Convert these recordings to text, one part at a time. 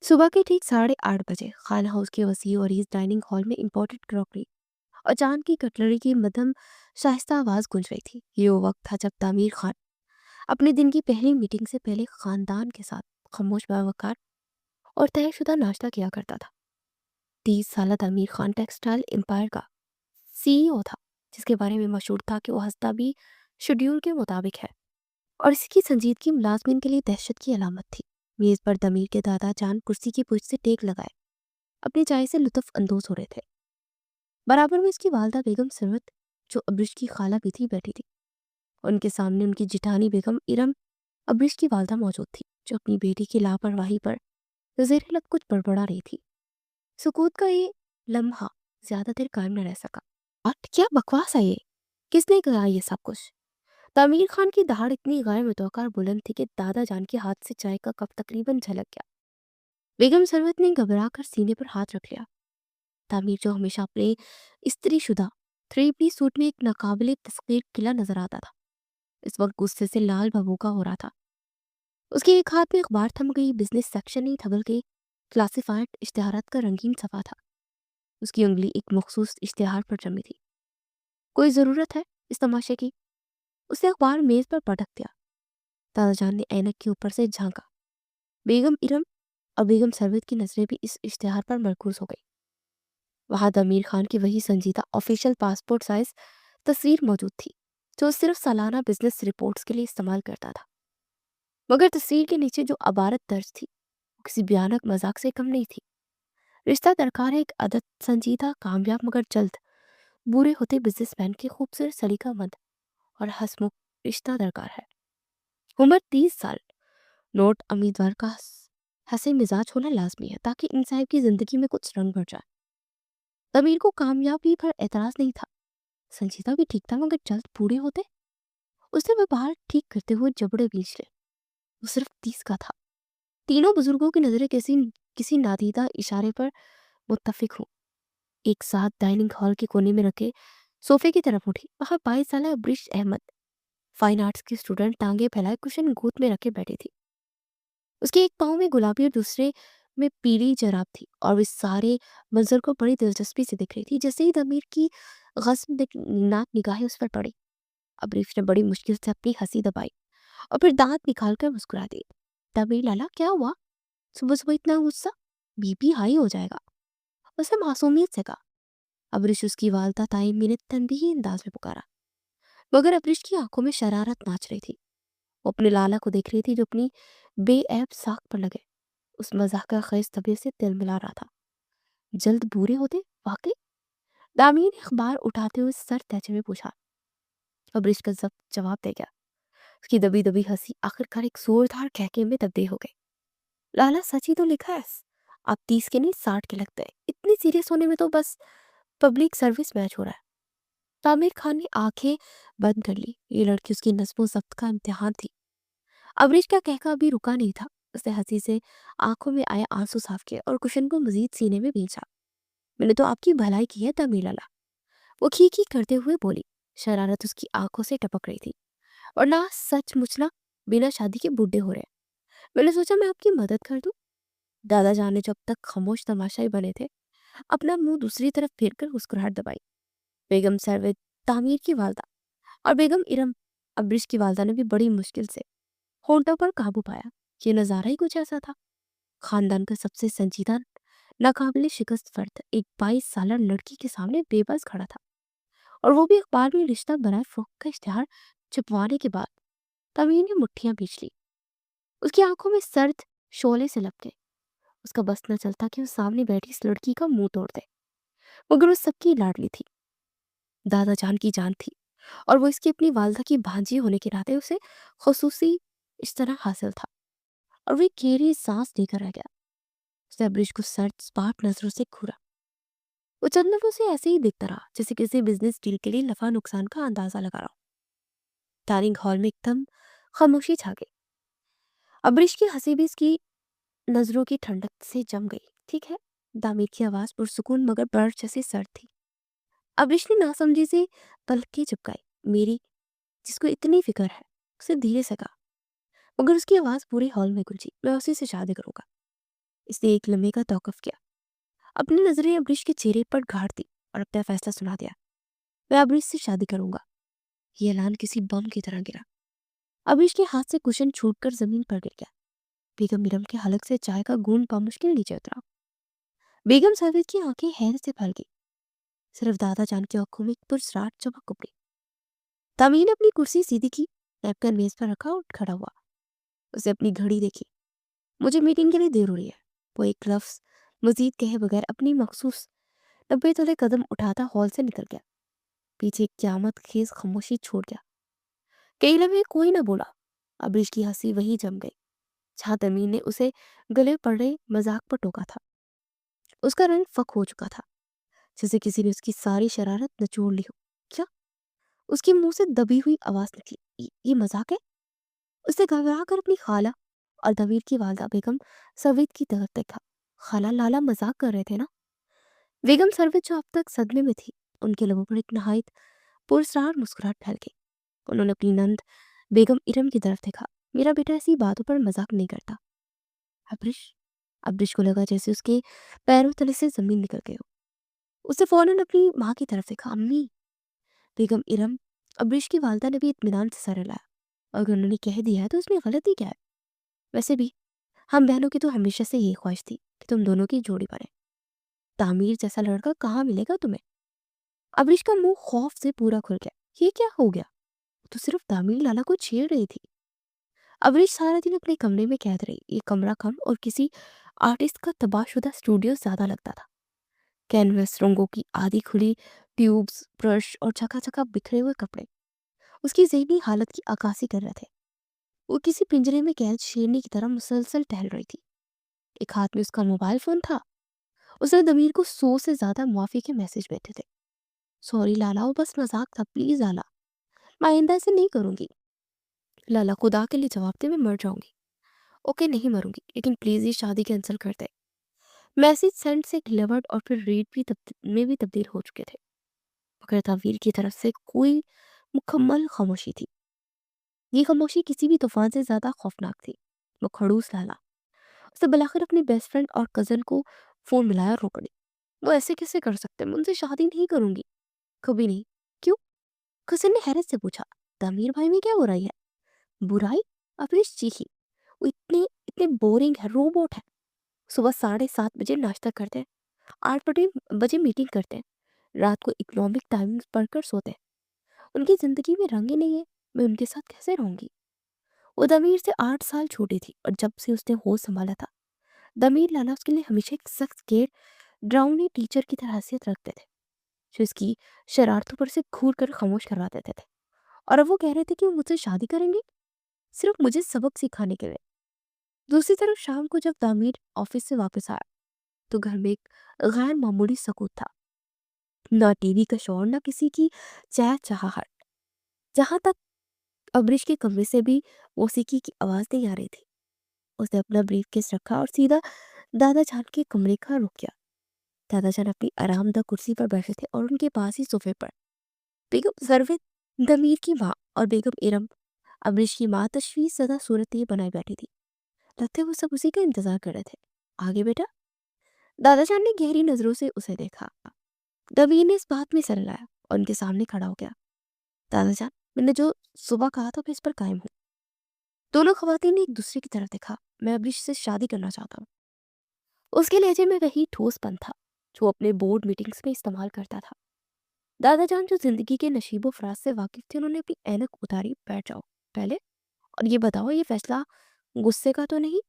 सुबह के ठीक 8:30 बजे खाना हाउस के वसी और इस डाइनिंग हॉल में इम्पोर्टेड क्रॉकरी और चांद की कटलरी की मध्यम शाइस्ता आवाज गूंज रही थी। ये वो वक्त था जब तामीर खान अपने दिन की पहली मीटिंग से पहले खानदान के साथ खामोश बावकार और तयशुदा नाश्ता किया करता था। 30 साल तामीर खान टेक्सटाइल एम्पायर का सीईओ था, जिसके बारे में मशहूर था कि वो हंसता भी शेड्यूल के मुताबिक है और इसकी संजीदगी मुलाजमीन के लिए दहशत की अलामत थी। मेज पर तमीर के दादा जान कुर्सी की पुष्ट से टेक लगाए अपनी चाय से लुत्फ अंदोज हो रहे थे। बराबर में इसकी वालदा बेगम सरवत, जो अब्रिश की खाला भी थी, बैठी थी। उनके सामने उनकी जिठानी बेगम इरम, अब्रिश की वालदा, मौजूद थी, जो अपनी बेटी की लापरवाही पर ज़ेर लब कुछ बड़बड़ा रही थी। सुकूत का ये लम्हा ज्यादा देर कायम न रह सका। और क्या बकवास है ये? किसने कहा ये सब कुछ? तामीर खान की दहाड़ इतनी गैर मुतवक्का और बुलंद थी कि दादा जान के हाथ से चाय का कप तकरीबन झलक गया। बेगम सरवत ने घबरा कर सीने पर हाथ रख लिया। तामीर, जो हमेशा अपने इस्त्री शुदा 3 पीस सूट में एक नाकाबिले तस्कीर किला नजर आता था, इस वक्त गुस्से से लाल भभूका हो रहा था। उसके एक हाथ में अखबार थम गई बिजनेस सेक्शन नहीं था, बल्कि क्लासिफाइड इश्तेहारात का रंगीन सफा था। उसकी उंगली एक मखसूस इश्तेहार पर जमी थी। कोई जरूरत है इस तमाशे की? उसने अखबार मेज पर पटक दिया। दादाजान ने ऐनक के ऊपर से झांका। बेगम इरम और बेगम सरवत की नजरें भी इस इश्तेहार पर मरकूज हो गई। वहां आमिर खान की वही संजीदा ऑफिशियल पासपोर्ट साइज तस्वीर मौजूद थी, जो सिर्फ सालाना बिजनेस रिपोर्ट्स के लिए इस्तेमाल करता था। मगर तस्वीर के नीचे जो अबारत दर्ज थी, वो किसी भयानक मजाक से कम नहीं थी। रिश्ता दरकार है एक अदद संजीदा, कामयाब मगर जल्द बूढ़े होते बिजनेसमैन के खूबसूरत सलीकामंद और हंसमुख रिश्ता दरकार है। उम्र 30 साल, नोट उम्मीदवार का हंसे मिजाज होना लाजमी है, ताकि इन साहब की जिंदगी में कुछ रंग भर जाए। तमीर को कामयाबी पर एतराज नहीं था। संजीदा भी ठीक था, मगर जल्द बूढ़े होते। उसने व्यवहार ठीक करते हुए जबड़े बीच ले। वो सिर्फ 30 का था। तीनों बुजुर्गों की नजरें किसी किसी नादीदा इशारे पर मुत्तफिक हो एक साथ डाइनिंग हॉल के कोने में रखे सोफे की तरफ उठी। वहां 22 साल ब्रिश अहमद, फाइन आर्ट्स की स्टूडेंट, टांगे फैलाए कुशन गोद में रखे बैठी थी। उसके एक पाँव में गुलाबी और दूसरे में पीली जराब थी, और वो इस सारे मंजर को बड़ी दिलचस्पी से देख रही थी। जैसे ही तमीर की नाक निगाहें उस पर पड़ी, अब्रीफ ने बड़ी मुश्किल से अपनी हंसी दबाई और फिर दांत निकालकर मुस्कुरा दी। तमीर, लाला क्या हुआ? सुबह सुबह इतना गुस्सा? बीपी हाई हो जाएगा, उसने मासूमियत से कहा। अब्रिश उसकी वालदा ताइम ने तनबीही अंदाज में पुकारा, मगर अब्रिश की आंखों में शरारत नाच रही थी। वो अपने लाला को देख रही थी, जो अपनी बेऐब साख पर लगे उस मजाक का खेज तबीयत से तिल मिला रहा था। जल्द बूढ़े होते वाकई? दामिनी ने अखबार उठाते हुए सर तैचे में पूछा। अब्रिश का जवाब दे गया। उसकी दबी दबी हंसी आखिरकार एक जोरदार कहके में तब्दील हो गई। लाला, सच ही तो लिखा है। आप 30 के नहीं 60 के लगते हैं। इतनी सीरियस होने में तो बस पब्लिक सर्विस मैच हो रहा है। तामिर खान ने आंखें बंद कर ली। ये लड़की उसकी नस्बो जब्त का इम्तिहान थी। अबरीश का कहका अभी रुका नहीं था। उसने हंसी से आंखों में आए आंसू साफ किए और कुशन को मजीद सीने में भींचा। मैंने तो आपकी भलाई की है तामीर लाला, वो खी करते हुए बोली। शरारत उसकी आंखों से टपक रही थी। और ना सचमुच ना बिना शादी के बूढ़े हो रहे। मैंने सोचा मैं आपकी मदद कर दूं। दादा जान ने जब तक खामोश तमाशाई बने थे, अपना मुंह दूसरी तरफ फेर कर मुस्कुराहट दबाई। बेगम सरवेद, तामीर की वालदा, और बेगम इरम, अब्रिश की वालदा ने भी बड़ी मुश्किल से होंठों पर काबू पाया। ये नजारा ही कुछ ऐसा था। खानदान का सबसे संजीदा, नाकाबिले शिकस्त फर्द एक 22 साल लड़की के सामने बेबस खड़ा था, और वो भी अखबार में रिश्ता बनाए फोक का इश्तेहार छुपवाने के बाद। तमीर ने मुट्ठियां बीच ली। उसकी आंखों में सर्द शोले से लपके। उसका बस न चलता कि वो सामने बैठी इस लड़की का मुंह तोड़ दे, मगर वो सबकी लाडली थी, दादा जान की जान थी, और वो इसकी अपनी वालदा की भांजी होने के नाते उसे खसूसी इस तरह हासिल था। और वे गहरी सांस लेकर रह गया। उसने अब्रिश को सर्द स्पार्क नजरों से घूरा। वो चंद लम्हों से ऐसे ही दिखता रहा, जैसे किसी बिजनेस डील के लिए नफा नुकसान का अंदाजा लगा रहा हो। डाइनिंग हॉल में एकदम खामोशी छा गई। अब्रिश की हंसी भी इसकी नजरों की ठंडक से जम गई। ठीक है, दामिर की आवाज पुरसुकून मगर बर्फ जैसी सर्द थी। अब्रिश ने नासमझी से पलकें झपकाई। मेरी, जिसको इतनी फिक्र है, उसे धीरे से कहा, मगर उसकी आवाज पूरे हॉल में गूंजी। मैं उसी से शादी करूंगा। इसने एक लम्हे का तौकफ किया, अपनी नजरें अब्रिश के चेहरे पर गाड़ दी और अपना फैसला सुना दिया। मैं अब्रिश से शादी करूंगा। ये ऐलान किसी बम की तरह गिरा। अब्रिश के हाथ से कुशन छूटकर जमीन पर गिर गया। बेगम मीरम के हलक से चाय का घूंट बामुश्किल नीचे उतरा। बेगम सावित की आंखें हैरत से फैल गई। सिर्फ दादा जान की आंखों में एक पुरस्रार चमक उभरी। तामीर ने अपनी कुर्सी सीधी की, नैपकिन मेज पर रखा और खड़ा हुआ। उसे अपनी घड़ी देखी। मुझे मीटिंग के लिए देर हो रही है। वो एक लफ्ज मजीद कहे बगैर अपनी मखसूस 90 तले कदम उठाता हॉल से निकल गया। पीछे एक क्यामत खेज खामोशी छोड़ गया। कई लम्हे कोई न बोला। अब्रिश की हंसी वही जम गई जहां तमीन ने उसे गले पड़े मजाक पर टोका था। उसका रंग फक हो चुका था, जैसे किसी ने उसकी सारी शरारत निचोड़ ली हो। क्या? उसके मुंह से दबी हुई आवाज निकली, ये मजाक है?" उसने घबरा कर अपनी खाला और दवीर की वालदा बेगम सवित की तरफ देखा। खाला, लाला मजाक कर रहे थे ना? बेगम सरवित जो अब तक सदमे में थी, उनके लबों पर एक नहायत पुरस्रार मुस्कुराहट फैल गई। उन्होंने अपनी नंद बेगम इरम की तरफ देखा। मेरा बेटा ऐसी बातों पर मजाक नहीं करता। अब्रिश अब्रिश को लगा जैसे उसके पैरों तले से जमीन निकल गई हो। उसने फौरन अपनी माँ की तरफ देखा। अम्मी। बेगम इरम, अब्रिश की वालदा ने भी इत्मीनान से सर हिलाया। अगर उन्होंने कह दिया है तो इसमें गलती क्या है? वैसे भी हम बहनों की तो हमेशा से यही ख्वाहिश थी कि तुम दोनों की जोड़ी बने। तामीर जैसा लड़का कहाँ मिलेगा तुम्हें? अब्रिश का मुंह खौफ से पूरा खुल गया। ये क्या हो गया? तो सिर्फ तामीर लाला को छेड़ रही थी। अब्रिश सारा दिन अपने कमरे में कैद रही। ये कमरा कम और किसी आर्टिस्ट का तबाहशुदा स्टूडियो ज्यादा लगता था। कैनवस, रंगों की आधी खुली ट्यूब्स, ब्रश और झका बिखरे हुए कपड़े उसकी ज़हनी हालत की अक्कासी कर रहे थे। वो किसी पिंजरे में कैद शेरनी की तरह मुसलसल टहल रही थी। एक हाथ में उसका मोबाइल फोन था। उसने दमीर को 100 से ज्यादा मुआफी के मैसेज भेजे थे। सॉरी लाला, वो बस मजाक था, प्लीज लाला, मैं आइंदा ऐसे नहीं करूंगी। लाला, खुदा के लिए जवाब दे, मैं मर जाऊंगी। ओके, नहीं मरूंगी, लेकिन प्लीज ये शादी कैंसिल कर दे। मैसेज सेंड से डिलीवर्ड और फिर रीड में भी तब्दील हो चुके थे, मगर तवीर की तरफ से कोई मुकम्मल खामोशी थी। ये खामोशी किसी भी तूफान से ज्यादा खौफनाक थी। वो खड़ूस लाला। उसने बुलाकर अपने बेस्ट फ्रेंड और कजन को फोन मिलाया और रो पड़ी। वो ऐसे कैसे कर सकते हैं? मैं उनसे शादी नहीं करूंगी, कभी नहीं। क्यों? कजन ने हैरत से पूछा। तमीर भाई में क्या हो रही है? बुराई? अभिश चीखी। वो इतने इतने बोरिंग है, रोबोट है। सुबह 7:30 बजे नाश्ता करते हैं, 8 बजे मीटिंग करते हैं, रात को इकोनॉमिक टाइम्स पढ़कर सोते हैं। उनकी जिंदगी में रंग ही नहीं है। मैं उनके साथ कैसे रहूंगी? वो दमीर से 8 साल छोटी थी और जब से उसने होश संभाला था, दमीर लाला उसके लिए हमेशा एक सख्त गेट ड्राउनी टीचर की तरह हैसियत रखते थे, जो इसकी शरारतों पर से घूर कर खामोश करवा देते थे। और अब वो कह रहे थे कि वो मुझसे शादी करेंगे, सिर्फ मुझे सबक सिखाने के लिए। दूसरी तरफ शाम को जब दामिर ऑफिस से वापस आया तो घर में एक गैर मामूली सकूत था। ना टीवी का शोर, ना किसी की चहचहाहट। जहां तक अब्रिश के कमरे से भी मौसीकी की आवाज नहीं आ रही थी। उसने अपना ब्रीफकेस रखा और सीधा दादा जान के कमरे का रुख किया। दादा जान अपनी आरामदा कुर्सी पर बैठे थे और उनके पास ही सोफे पर बेगम सरवित, दमीर की माँ और बेगम इरम, अब्रिश की माँ, तशवीश सदा सूरत ये बनाई बैठी थी। लगते वो सब उसी का इंतजार कर रहे थे। आगे बेटा। दादाजान ने गहरी नजरों से उसे देखा। दवीर ने इस बात में सर हिलाया और उनके सामने खड़ा हो गया। दादाजान, मैंने जो सुबह कहा था मैं इस पर कायम हूँ। दोनों खवातीन ने एक दूसरे की तरफ देखा। मैं अब्रिश से शादी करना चाहता हूँ। उसके लहजे में वही ठोसपन था जो अपने बोर्ड मीटिंग्स में इस्तेमाल करता था। दादाजान जो जिंदगी के नशीबो फराज से वाकिफ थे, उन्होंने अपनी ऐनक उतारी। बैठ जाओ पहले और ये बताओ, ये फैसला गुस्से का तो नहीं?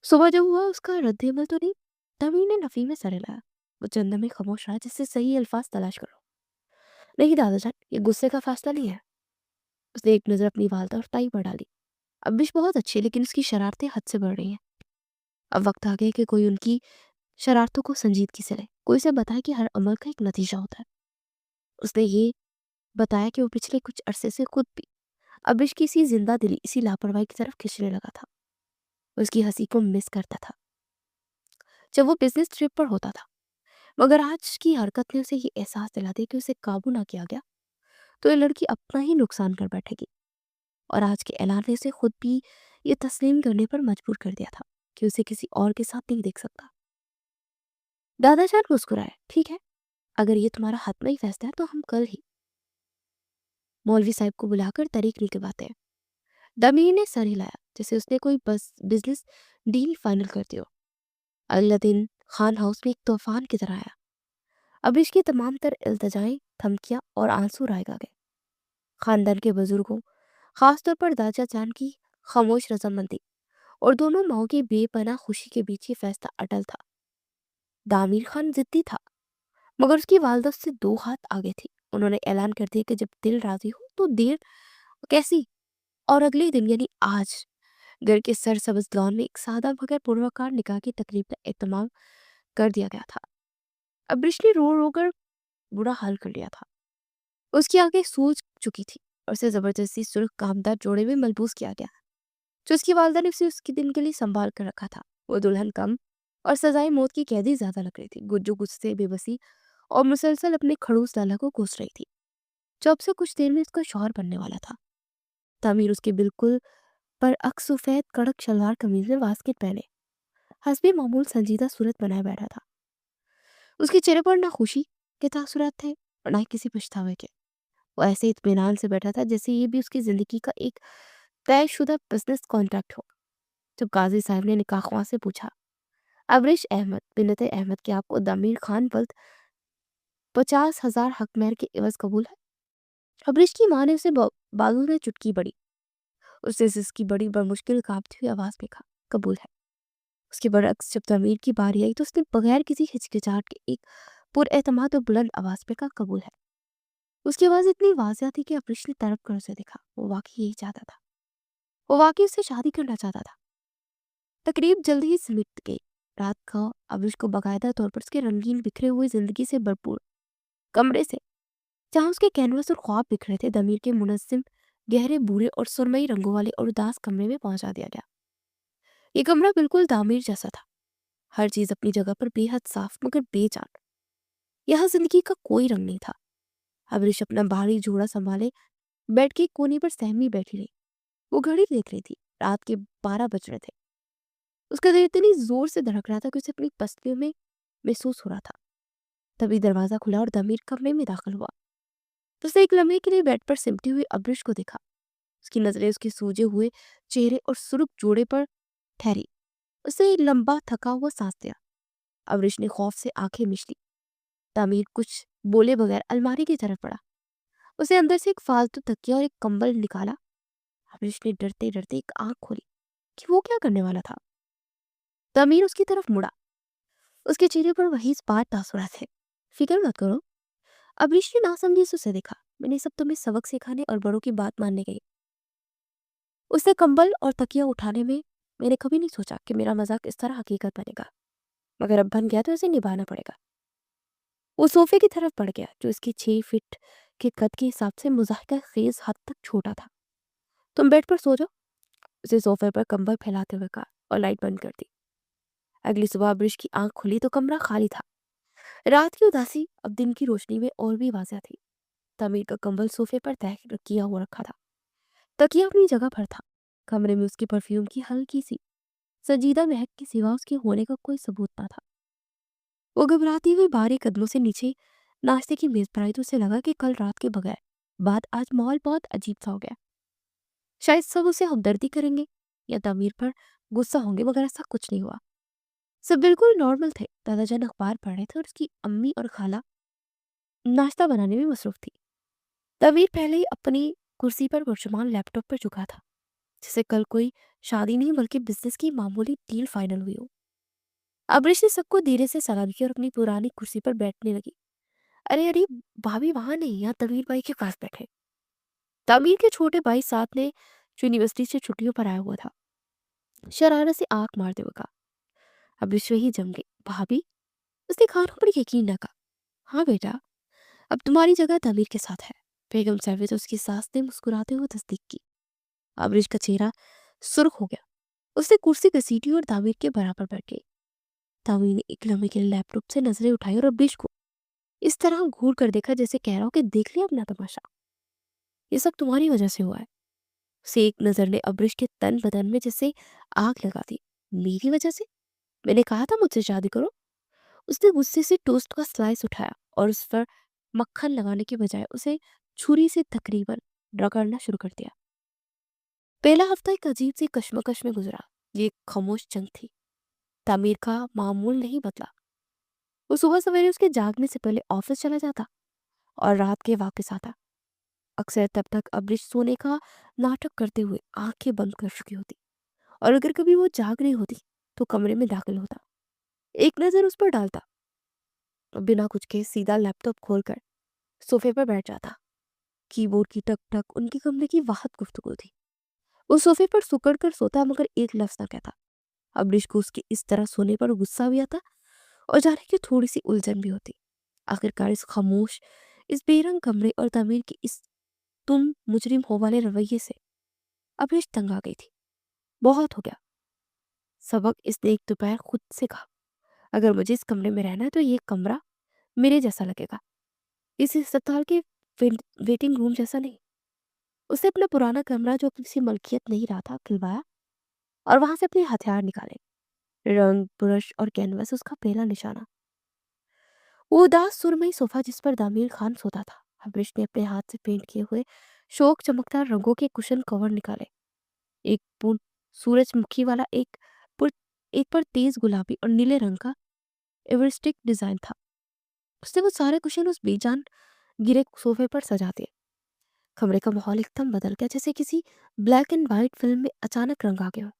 सुबह जो हुआ उसका रद्द-ए-अमल तो नहीं? तमीर ने नफी में सर हिलाया। वो चंद में खामोश रहा, जिससे सही अल्फाज तलाश करो। नहीं दादाजान, ये गुस्से का फैसला नहीं है। उसने एक नजर अपनी वालदा और ताई पर डाली। अब्बिश बहुत अच्छी है, लेकिन उसकी शरारतें हद से बढ़ रही हैं। अब वक्त आ गया कि कोई उनकी शरारतों को संजीदगी से ले। कोई उसे बताए कि हर अमल का एक नतीजा होता है। उसने ये बताया कि वो पिछले कुछ अरसे से खुद भी अब्रिश की इसी जिंदा दिली, इसी लापरवाही की तरफ खिंचने लगा था। वो उसकी हंसी को मिस करता था जब वो बिजनेस ट्रिप पर होता था, मगर आज की हरकत ने उसे ये एहसास दिला दिया कि उसे काबू ना किया गया तो ये लड़की अपना ही नुकसान कर बैठेगी। और आज के ऐलान ने उसे खुद भी ये तस्लीम करने पर मजबूर कर दिया था कि उसे किसी और के साथ नहीं देख सकता। दादाजान मुस्कुराए। ठीक है, अगर ये तुम्हारा हतमी फैसला है तो हम कल ही मौलवी साहब को बुलाकर तारीख निकलवाते हैं। दमीर ने सर हिलाया जैसे उसने कोई बस बिजनेस डील फाइनल कर दी हो। अगला दिन खान हाउस में एक तूफान की तरह आया। अबिश की तमाम तर इल्तजाएं, धमकियां और आंसू रायगा गए। खानदान के बुजुर्गों, खासतौर पर दाचा जान की खामोश रजामंदी और दोनों माओ की बेपनाह खुशी के बीच ये फैसला अटल था। दामिर खान जिद्दी था, मगर उसकी वालदा उससे दो हाथ आगे थी। उन्होंने ऐलान कर दिया कि जब दिल राजी हो तो देर कैसी। और अगले दिन यानी आज घर के सरसब्ज लॉन में एक सादा मगर पूर्वाकार निकाह की तकरीब का एहतमाम कर दिया गया था। अब्रिश ने रो रो कर बुरा हाल कर लिया था। उसकी आंखें सूज चुकी थी और उसे जबरदस्ती सुर्ख कामदार जोड़े में मलबूस किया गया जो उसकी वालदा ने उसे उसके दिन के लिए संभाल कर रखा था। वो दुल्हन कम और सजाए मौत की कैदी ज्यादा लग रही थी। गुज्जो गुस्से बेबसी और मुसलसल अपने खड़ूस लाला को कोस रही थी जो अब से कुछ देर में उसका शौहर बनने वाला था। तामीर उसके बिल्कुल पर अक्स सफेद कड़क शलवार कमीज में वास्केट पहने हसबे मामूल संजीदा सूरत बनाए बैठा था। उसके चेहरे पर ना खुशी के तासुरात थे और ना ही किसी पछतावे के। वो ऐसे इत्मीनान से बैठा था जैसे ये भी उसकी जिंदगी का एक तयशुदा बिजनेस कॉन्ट्रैक्ट हो। जब काजी साहब ने निकाह ख्वाह से पूछा, अवरिश अहमद बिनत अहमद के आपको दमीर खान बल्द 50,000 हकमैर के एवज कबूल है? अवरिश की माँ ने उसे बाजू में चुटकी बड़ी उससे जिसकी बड़ी बमुश्किल कांपती हुई आवाज में कहा, कबूल है। उसके बरअक्स जब तमीर की बारी आई तो उसने बगैर किसी हिचकिचाहट के एक पुरएतमाद और बुलंद आवाज पे कहा, कबूल है। उसकी आवाज इतनी वाजिया थी कि अवरिश ने तड़प कर उसे देखा। वो वाकई यही चाहता था। वो वाकई उससे शादी करना चाहता था। तकरीब जल्दी ही सिमट गई। रात का अवरिश को बाकायदा तौर पर उसके रंगीन बिखरे हुए जिंदगी से भरपूर कमरे से, जहां उसके कैनवस और ख्वाब बिखरे थे, दमीर के मुनस्सिम गहरे भूरे और सुरमई रंगों वाले और उदास कमरे में पहुंचा दिया गया। ये कमरा बिल्कुल दामिर जैसा था, हर चीज अपनी जगह पर बेहद साफ मगर बेजान। यहाँ जिंदगी का कोई रंग नहीं था। अवरिश अपना भारी जोड़ा संभाले बेड के कोने पर सहमी बैठी रही। वो घड़ी देख रही थी। रात के 12 बज रहे थे। उसका दिल इतनी जोर से धड़क रहा था कि उसे अपनी पसलियों में महसूस हो रहा था। तभी दरवाजा खुला और दमीर कमरे में दाखिल हुआ। तो उसने एक लम्हे के लिए बेड पर सिमटी हुई अब्रिश को देखा। उसकी नजरें उसके सूजे हुए चेहरे और सुर्ख जोड़े पर ठहरी। उसे एक लंबा थका हुआ सांस लिया। अब्रिश ने खौफ से आंखें मिच ली। तमीर कुछ बोले बगैर अलमारी की तरफ बढ़ा। उसे अंदर से एक फालतू तकिया और एक कंबल निकाला। अब्रिश ने डरते डरते एक आंख खोली कि वो क्या करने वाला था। तमीर उसकी तरफ मुड़ा। उसके चेहरे पर वही इस्पात तासुरात थे। फिक्र मत करो। अब्रिश ने नासमझी से उसे देखा। मैंने सब तुम्हें सबक सिखाने और बड़ों की बात मानने गई। उसे कंबल और तकिया उठाने में मैंने कभी नहीं सोचा कि मेरा मजाक इस तरह हकीकत बनेगा, मगर अब बन गया तो इसे निभाना पड़ेगा। वो सोफे की तरफ बढ़ गया जो इसके 6 फीट के कद के हिसाब से मुजाहिका खेज हद तक छोटा था। तुम बेड पर सो जाओ, उसे सोफे पर कंबल फैलाते हुए कहा और लाइट बंद कर दी। अगली सुबह अब्रिश की आंख खुली तो कमरा खाली था। रात की उदासी अब दिन की रोशनी में और भी वाज़ह थी। तमीर का कंबल सोफे पर तय किया हुआ रखा था। तकिया अपनी जगह पर था। कमरे में उसकी परफ्यूम की हल्की सी संजीदा महक के सिवा उसके होने का कोई सबूत ना था। वो घबराती हुई भारी कदमों से नीचे नाश्ते की मेज पर आई तो उसे लगा कि कल रात के बगैर बाद आज माहौल बहुत अजीब सा हो गया। शायद सब उसे हमदर्दी करेंगे या तमीर पर गुस्सा होंगे, मगर ऐसा कुछ नहीं हुआ। सब बिल्कुल नॉर्मल थे। दादाजान अखबार पढ़ रहे थे और उसकी अम्मी और खाला नाश्ता बनाने में मसरूफ थी। तमीर पहले ही अपनी कुर्सी पर वर्चमान लैपटॉप पर झुका था जैसे कल कोई शादी नहीं बल्कि बिजनेस की मामूली डील फाइनल हुई हो। अब्रिश ने सबको धीरे से सलाम किया और अपनी पुरानी कुर्सी पर बैठने लगी। अरे अरे, भाभी वहां नहीं, यहाँ तमीर भाई के पास बैठे। तमीर के छोटे भाई साथ ने जो यूनिवर्सिटी से छुट्टियों पर आया हुआ था, शरारत से आंख मारते हुए कहा। अब्रिश वही जम गई। भाभी? उसने खानों पर यकीन न कहा। हाँ बेटा, अब तुम्हारी जगह तमीर के साथ है। बेगम साहब तो उसकी सास ने मुस्कुराते हुए तस्दीक की। अब्रिश का चेहरा सुर्ख हो गया। उसने कुर्सी घसीटी और तामीर के बराबर बैठ गई। तामीर ने एक लम्हे के लिए लैपटॉप से नजरें उठाई और अब्रिश को इस तरह घूर कर देखा जैसे कह रहा हो कि देख लिया अपना तमाशा, ये सब तुम्हारी वजह से हुआ है। उसे एक नजर ने अब्रिश के तन बदन में जैसे आग लगा दी। मेरी वजह से? मैंने कहा था मुझसे शादी करो। उसने गुस्से से टोस्ट का स्लाइस उठाया और उस पर मक्खन लगाने के बजाय उसे छुरी से तकरीबन रगड़ना शुरू कर दिया। पहला हफ्ता एक अजीब सी कश्मकश में गुजरा। ये एक खामोश जंग थी। तामीर का मामूल नहीं बदला। वो सुबह सवेरे उसके जागने से पहले ऑफिस चला जाता और रात के वापस आता। अक्सर तब तक अब्रिश सोने का नाटक करते हुए आंखें बंद कर चुकी होती, और अगर कभी वो जाग रही होती तो कमरे में दाखिल होता, एक नजर उस पर डालता और बिना कुछ कहे सीधा लैपटॉप खोलकर सोफे पर बैठ जाता। कीबोर्ड की टक टक उनके कमरे की वाहत गुफ्तगू थी। वो सोफे पर सुकड़ कर सोता मगर एक लफ्ज ना कहता। अब्रिश को उसके इस तरह सोने पर गुस्सा भी आता और जाने की थोड़ी सी उलझन भी होती। आखिरकार इस खामोश, इस बेरंग कमरे और तमीर के इस तुम मुजरिम हो वाले रवैये से अब्रिश तंग आ गई थी। बहुत हो गया। सबक इसने एक दोपहर खुद से कहा, अगर मुझे इस कमरे में रहना है तो ये कमरा मेरे जैसा लगेगा, इस अस्पताल के वेटिंग रूम जैसा नहीं। उसने अपना पुराना कमरा जो किसी मलकियत नहीं रहा था खिलवाया और वहां से अपने हथियार निकाले। रंग, ब्रश और कैनवस उसका पहला निशाना। वो उदास सुरमई सोफा जिस पर दामीर खान सोता था। अब्रिश ने अपने हाथ से पेंट किए हुए शोक चमकदार रंगों के कुशन कवर निकाले। एक पूर्ण सूरजमुखी वाला, एक पर तेज गुलाबी और नीले रंग का एवरिस्टिक डिजाइन था। उसने वो सारे कुशन उस बेजान गिरे सोफे पर सजा दिए। कमरे का माहौल एकदम बदल गया, जैसे किसी ब्लैक एंड व्हाइट फिल्म में अचानक रंग आ गया।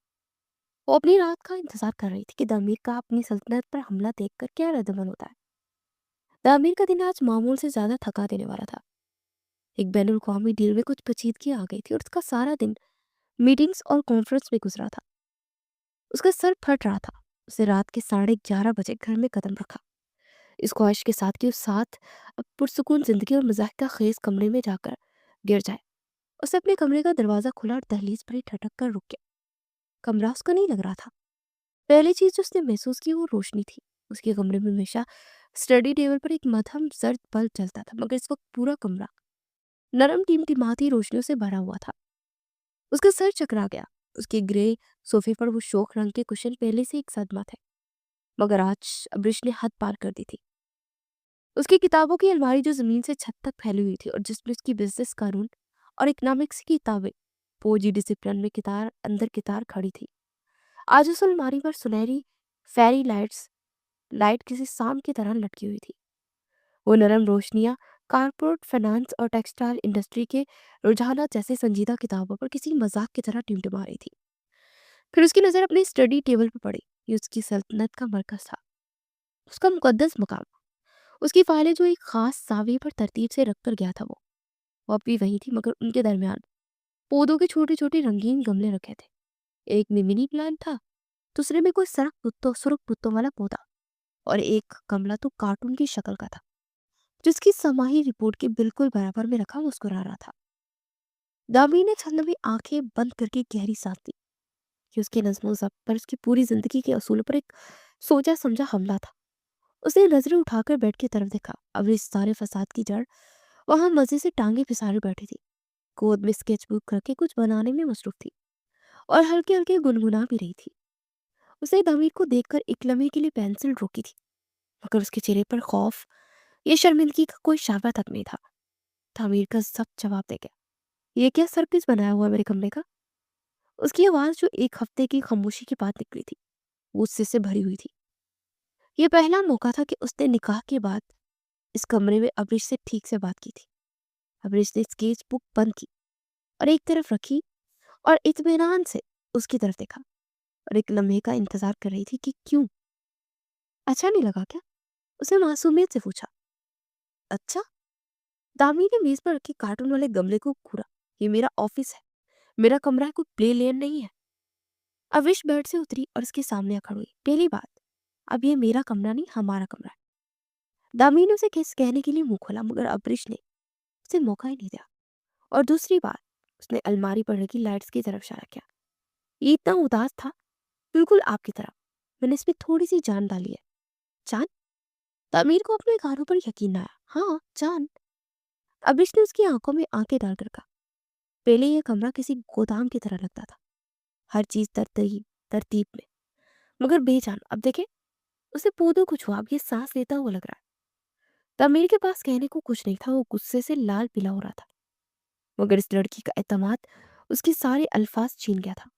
वो अपनी रात का इंतजार कर रही थी कि दामिर का अपनी सल्तनत पर हमला देखकर क्या रद्दमन होता है। दामिर का दिन आज मामूल से ज्यादा थका देने वाला था। एक बैनुल अवी डील में कुछ पेचीदगी आ गई थी और उसका सारा दिन मीटिंग्स और कॉन्फ्रेंस में गुजरा था। उसका सर फट रहा था। उसे रात के 11:30 बजे घर में कदम रखा, इस ख्वाहिश के साथ कि उस साथ अब पुरसुकून जिंदगी और मजाक का खेज कमरे में जाकर गिर जाए। उसे अपने कमरे का दरवाजा खुला और दहलीज पर ही ठटक कर रुक गया। कमरा उसका नहीं लग रहा था। पहली चीज जो उसने महसूस की वो रोशनी थी। उसके कमरे में हमेशा स्टडी टेबल पर एक मध्यम जर्द बल्ब जलता था, मगर इस वक्त पूरा कमरा नरम टिमटिमाती रोशनियों से भरा हुआ था। उसका सर चकरा गया। उसके ग्रे सोफे पर वो शोक रंग के कुशन पहले से एक सदमा थे, मगर आज अब्रिश ने हद पार कर दी थी। उसकी किताबों की अलमारी जो जमीन से छत तक फैली हुई थी और जिसमें उसकी बिजनेस कानून और इकोनॉमिक्स की किताबें फौजी डिसिप्लिन में कितार अंदर कितार खड़ी थी। आज उस अलमारी पर सुनहरी फेरी लाइट किसी सांप की तरह लटकी हुई थी। वो नरम रोशनियां कारपोरेट फाइनेंस और टेक्सटाइल इंडस्ट्री के रुझानात जैसे संजीदा किताबों पर किसी मजाक की तरह टिमटिमा रही थी। फिर उसकी नजर अपने स्टडी टेबल पर पड़ी। ये उसकी सल्तनत का मरकज था, उसका मुकद्दस मुकाम। उसकी फाइलें जो एक खास जाविये पर तरतीब से रख कर गया था, वो अब भी वही थी, मगर उनके दरमियान पौधों के छोटे छोटे रंगीन गमले रखे थे। एक में मिनी प्लांट था, दूसरे में कोई सुरख पुत्तों वाला पौधा, और एक गमला तो कार्टून की शक्ल का था, जिसकी समाही रिपोर्ट के बिल्कुल बराबर में रखा मुस्कुरा रहा था। दामी ने छंद में आंखें बंद करके गहरी सांस ली कि उसके नज्मो ज़ब्त पर, उसकी पूरी जिंदगी के असूलों पर एक सोचा समझा हमला था। उसने नजरें उठाकर बेड की तरफ देखा। अब इस सारे फसाद की जड़ वहां मजे से टांगे फिसारे बैठी थी, गोद में स्केचबुक रखे कुछ बनाने में मसरूफ थी और हल्के हल्के गुनगुना भी रही थी। उसे दामिर को देखकर एक लम्हे के लिए पेंसिल रोकी थी, मगर उसके चेहरे पर खौफ या शर्मिंदगी का कोई शाबा तक नहीं था। तामीर का सब जवाब दे गया, ये क्या सर्किस बनाया हुआ है मेरे कमरे का? उसकी आवाज जो एक हफ्ते की खामोशी के बाद निकली थी, वो गुस्से से भरी हुई थी। ये पहला मौका था कि उसने निकाह के बाद इस कमरे में अब्रिश से ठीक से बात की थी। अब्रिश ने स्केच बुक बंद की और एक तरफ रखी और इत्मीनान से उसकी तरफ देखा और एक लम्हे का इंतजार कर रही थी कि क्यों। अच्छा नहीं लगा क्या? उसने मासूमियत से पूछा। अच्छा। दामी ने मेज पर रखे कार्टून वाले गमले को घूरा। ये मेरा ऑफिस है, मेरा कमरा है, कोई प्ले लेन नहीं है। अविश बेड से उतरी और उसके सामने खड़ी हुई। पहली बात, अब ये मेरा कमरा नहीं, हमारा कमरा है। दामी ने उसे किस कहने के लिए मुंह खोला, मगर अब्रिश ने उसे मौका ही नहीं दिया। और दूसरी बात, उसने अलमारी पर रखी लाइट्स की तरफ इशारा किया। ये इतना उदास था, बिल्कुल आपकी तरह। मैंने इसमें थोड़ी सी जान डाली है। जान? तामीर को अपने कानों पर यकीन आया। हाँ, जान। अब्रिश ने उसकी आंखों में आंखें डालकर कहा, पहले यह कमरा किसी गोदाम की तरह लगता था, हर चीज तरतीब तरतीब में, मगर बेजान। अब देखे, उसे पौधों को छुआ, अब ये सांस लेता हुआ लग रहा है। तमीर के पास कहने को कुछ नहीं था, वो गुस्से से लाल पीला हो रहा था। मगर इस लड़की का एतमाद उसके सारे अल्फाज छीन गया था।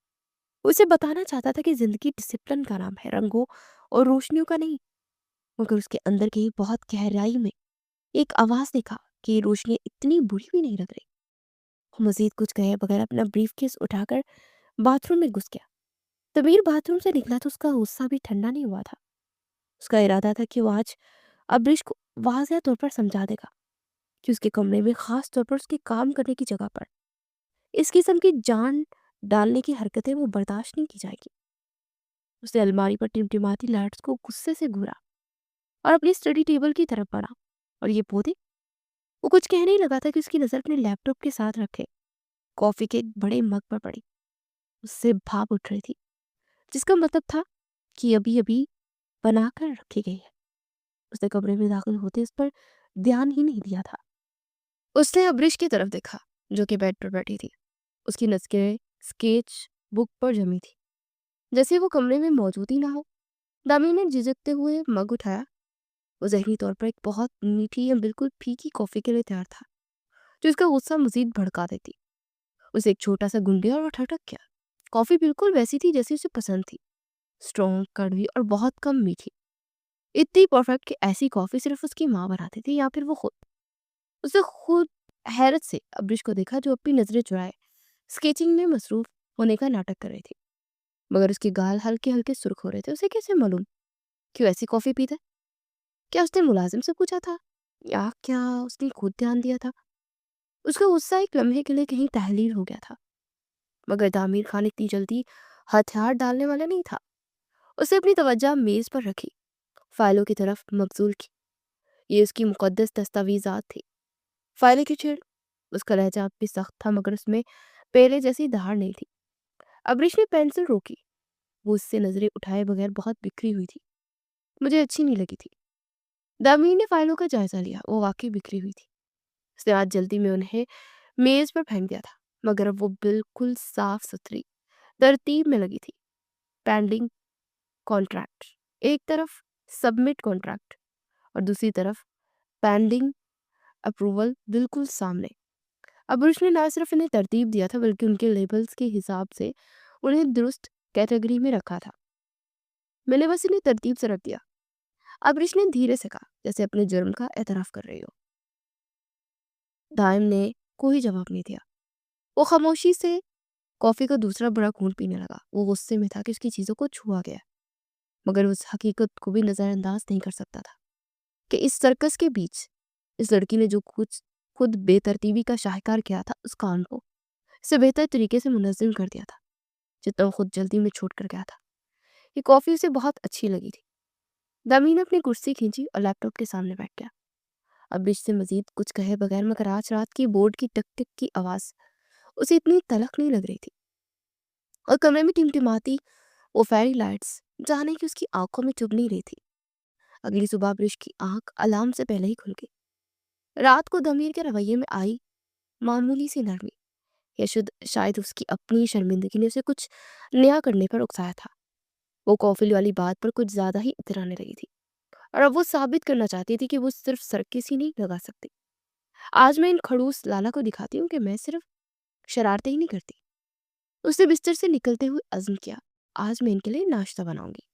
उसे बताना चाहता था कि जिंदगी डिसिप्लिन का नाम है, रंगों और रोशनियों का नहीं। मगर उसके अंदर की बहुत गहराई में एक आवाज ने कहा कि ये रोशनी इतनी बुरी भी नहीं लग रही। वो मजीद कुछ कहे बगैर अपना ब्रीफकेस उठाकर बाथरूम में घुस गया। तमीर बाथरूम से निकला तो उसका गुस्सा भी ठंडा नहीं हुआ था। उसका इरादा था कि वो आज अब्रिश को वाज़ह तौर पर समझा देगा कि उसके कमरे में खास तौर पर उसके काम करने की जगह पर इस किस्म की जान डालने की हरकतें वो बर्दाश्त नहीं की जाएगी। उसने अलमारी पर टिमटिमाती लाइट्स को गुस्से से घूरा और अपनी स्टडी टेबल की तरफ बढ़ा। और ये पौधे, वो कुछ कहने ही लगा था कि उसकी नज़र अपने लैपटॉप के साथ रखे कॉफ़ी के एक बड़े मग पर पड़ी। उससे भाप उठ रही थी, जिसका मतलब था कि अभी अभी बनाकर रखी गई है। उसने कमरे में दाखिल होते इस पर ध्यान ही नहीं दिया था। उसने अब्रिश की तरफ देखा, जो कि बेड पर बैठी थी। उसकी नज़रें स्केच बुक पर जमी थी, जैसे वो कमरे में मौजूद ही ना हो। दामी ने झिझकते हुए मग उठाया। वो ज़हनी तौर पर एक बहुत मीठी या बिल्कुल फीकी कॉफ़ी के लिए तैयार था, जो इसका गुस्सा मज़ीद भड़का देती। उसे एक छोटा सा गुन गया और ठटक गया। कॉफ़ी बिल्कुल वैसी थी जैसी उसे पसंद थी, स्ट्रॉन्ग, कड़वी और बहुत कम मीठी। इतनी परफेक्ट कि ऐसी कॉफ़ी सिर्फ उसकी माँ बनाती थी या फिर वो खुद। उसे खुद हैरत से अब्रिश को देखा, जो अपनी नज़रें चुराए स्केचिंग में मसरूफ होने का नाटक कर रही थी। मगर उसके गाल हल्के हल्के सुर्ख हो रहे थे। उसे कैसे मालूम क्यों ऐसी कॉफ़ी पीता है? क्या उसने मुलाजिम से पूछा था, या क्या उसने खुद ध्यान दिया था? उसका गुस्सा एक लम्हे के लिए कहीं तहलील हो गया था। मगर दामिर खान इतनी जल्दी हथियार डालने वाला नहीं था। उसे अपनी तवज्जो मेज पर रखी, फाइलों की तरफ मबजूल की। ये उसकी मुकद्दस दस्तावेजात थी। फाइलें की छेड़। उसका लहजा अब भी सख्त था, मगर उसमें पहले जैसी दहाड़ नहीं थी। अबरीश ने पेंसिल रोकी। वो उससे नजरें उठाए बगैर बहुत बिखरी हुई थी। मुझे अच्छी नहीं लगी थी। दामीर ने फाइलों का जायजा लिया। वो वाकई बिखरी हुई थी। उसने आज जल्दी में उन्हें मेज पर फेंक दिया था, मगर अब वो बिल्कुल साफ सुथरी तरतीब में लगी थी। पेंडिंग कॉन्ट्रैक्ट एक तरफ, सबमिट कॉन्ट्रैक्ट और दूसरी तरफ पेंडिंग अप्रूवल बिल्कुल सामने। अब उसने ना सिर्फ इन्हें तरतीब दिया था, बल्कि उनके लेबल्स के हिसाब से उन्हें दुरुस्त कैटेगरी में रखा था। मैंने बस इन्हें तरतीब से रख दिया। अब ने धीरे से कहा, जैसे अपने जुर्म का एतराफ कर रही हो। दाइम ने कोई जवाब नहीं दिया। वो खामोशी से कॉफी का दूसरा बड़ा घूंट पीने लगा। वो गुस्से में था कि उसकी चीजों को छुआ गया, मगर उस हकीकत को भी नजरअंदाज नहीं कर सकता था कि इस सर्कस के बीच इस लड़की ने जो कुछ खुद बेतरतीबी का शाहकार किया था, उस काम को इसे बेहतर तरीके से मुनज़्ज़म कर दिया था, जितना वो खुद जल्दी में छोड़ कर गया था। ये कॉफ़ी उसे बहुत अच्छी लगी थी। दामी ने अपनी कुर्सी खींची और लैपटॉप के सामने बैठ गया। अब बीच से मजीद कुछ कहे बगैर, मगर आज रात की बोर्ड की टक टिक की आवाज़ उसे इतनी तलख नहीं लग रही थी। और कमरे में टिमटिमाती वो फेरी लाइट्स जाने की उसकी आंखों में चुभ नहीं रही थी। अगली सुबह ब्रिश की आंख अलार्म से पहले ही खुल गई। रात को दमीर के रवैये में आई मामूली सी नरमी, या शुद्ध शायद उसकी अपनी शर्मिंदगी ने उसे कुछ नया करने पर उकसाया था। वो कॉफी वाली बात पर कुछ ज्यादा ही इतराने लगी थी, और अब वो साबित करना चाहती थी कि वो सिर्फ सर्किस ही नहीं लगा सकती। आज मैं इन खड़ूस लाला को दिखाती हूँ कि मैं सिर्फ शरारतें ही नहीं करती। उसने बिस्तर से निकलते हुए अज़्म किया, आज मैं इनके लिए नाश्ता बनाऊंगी।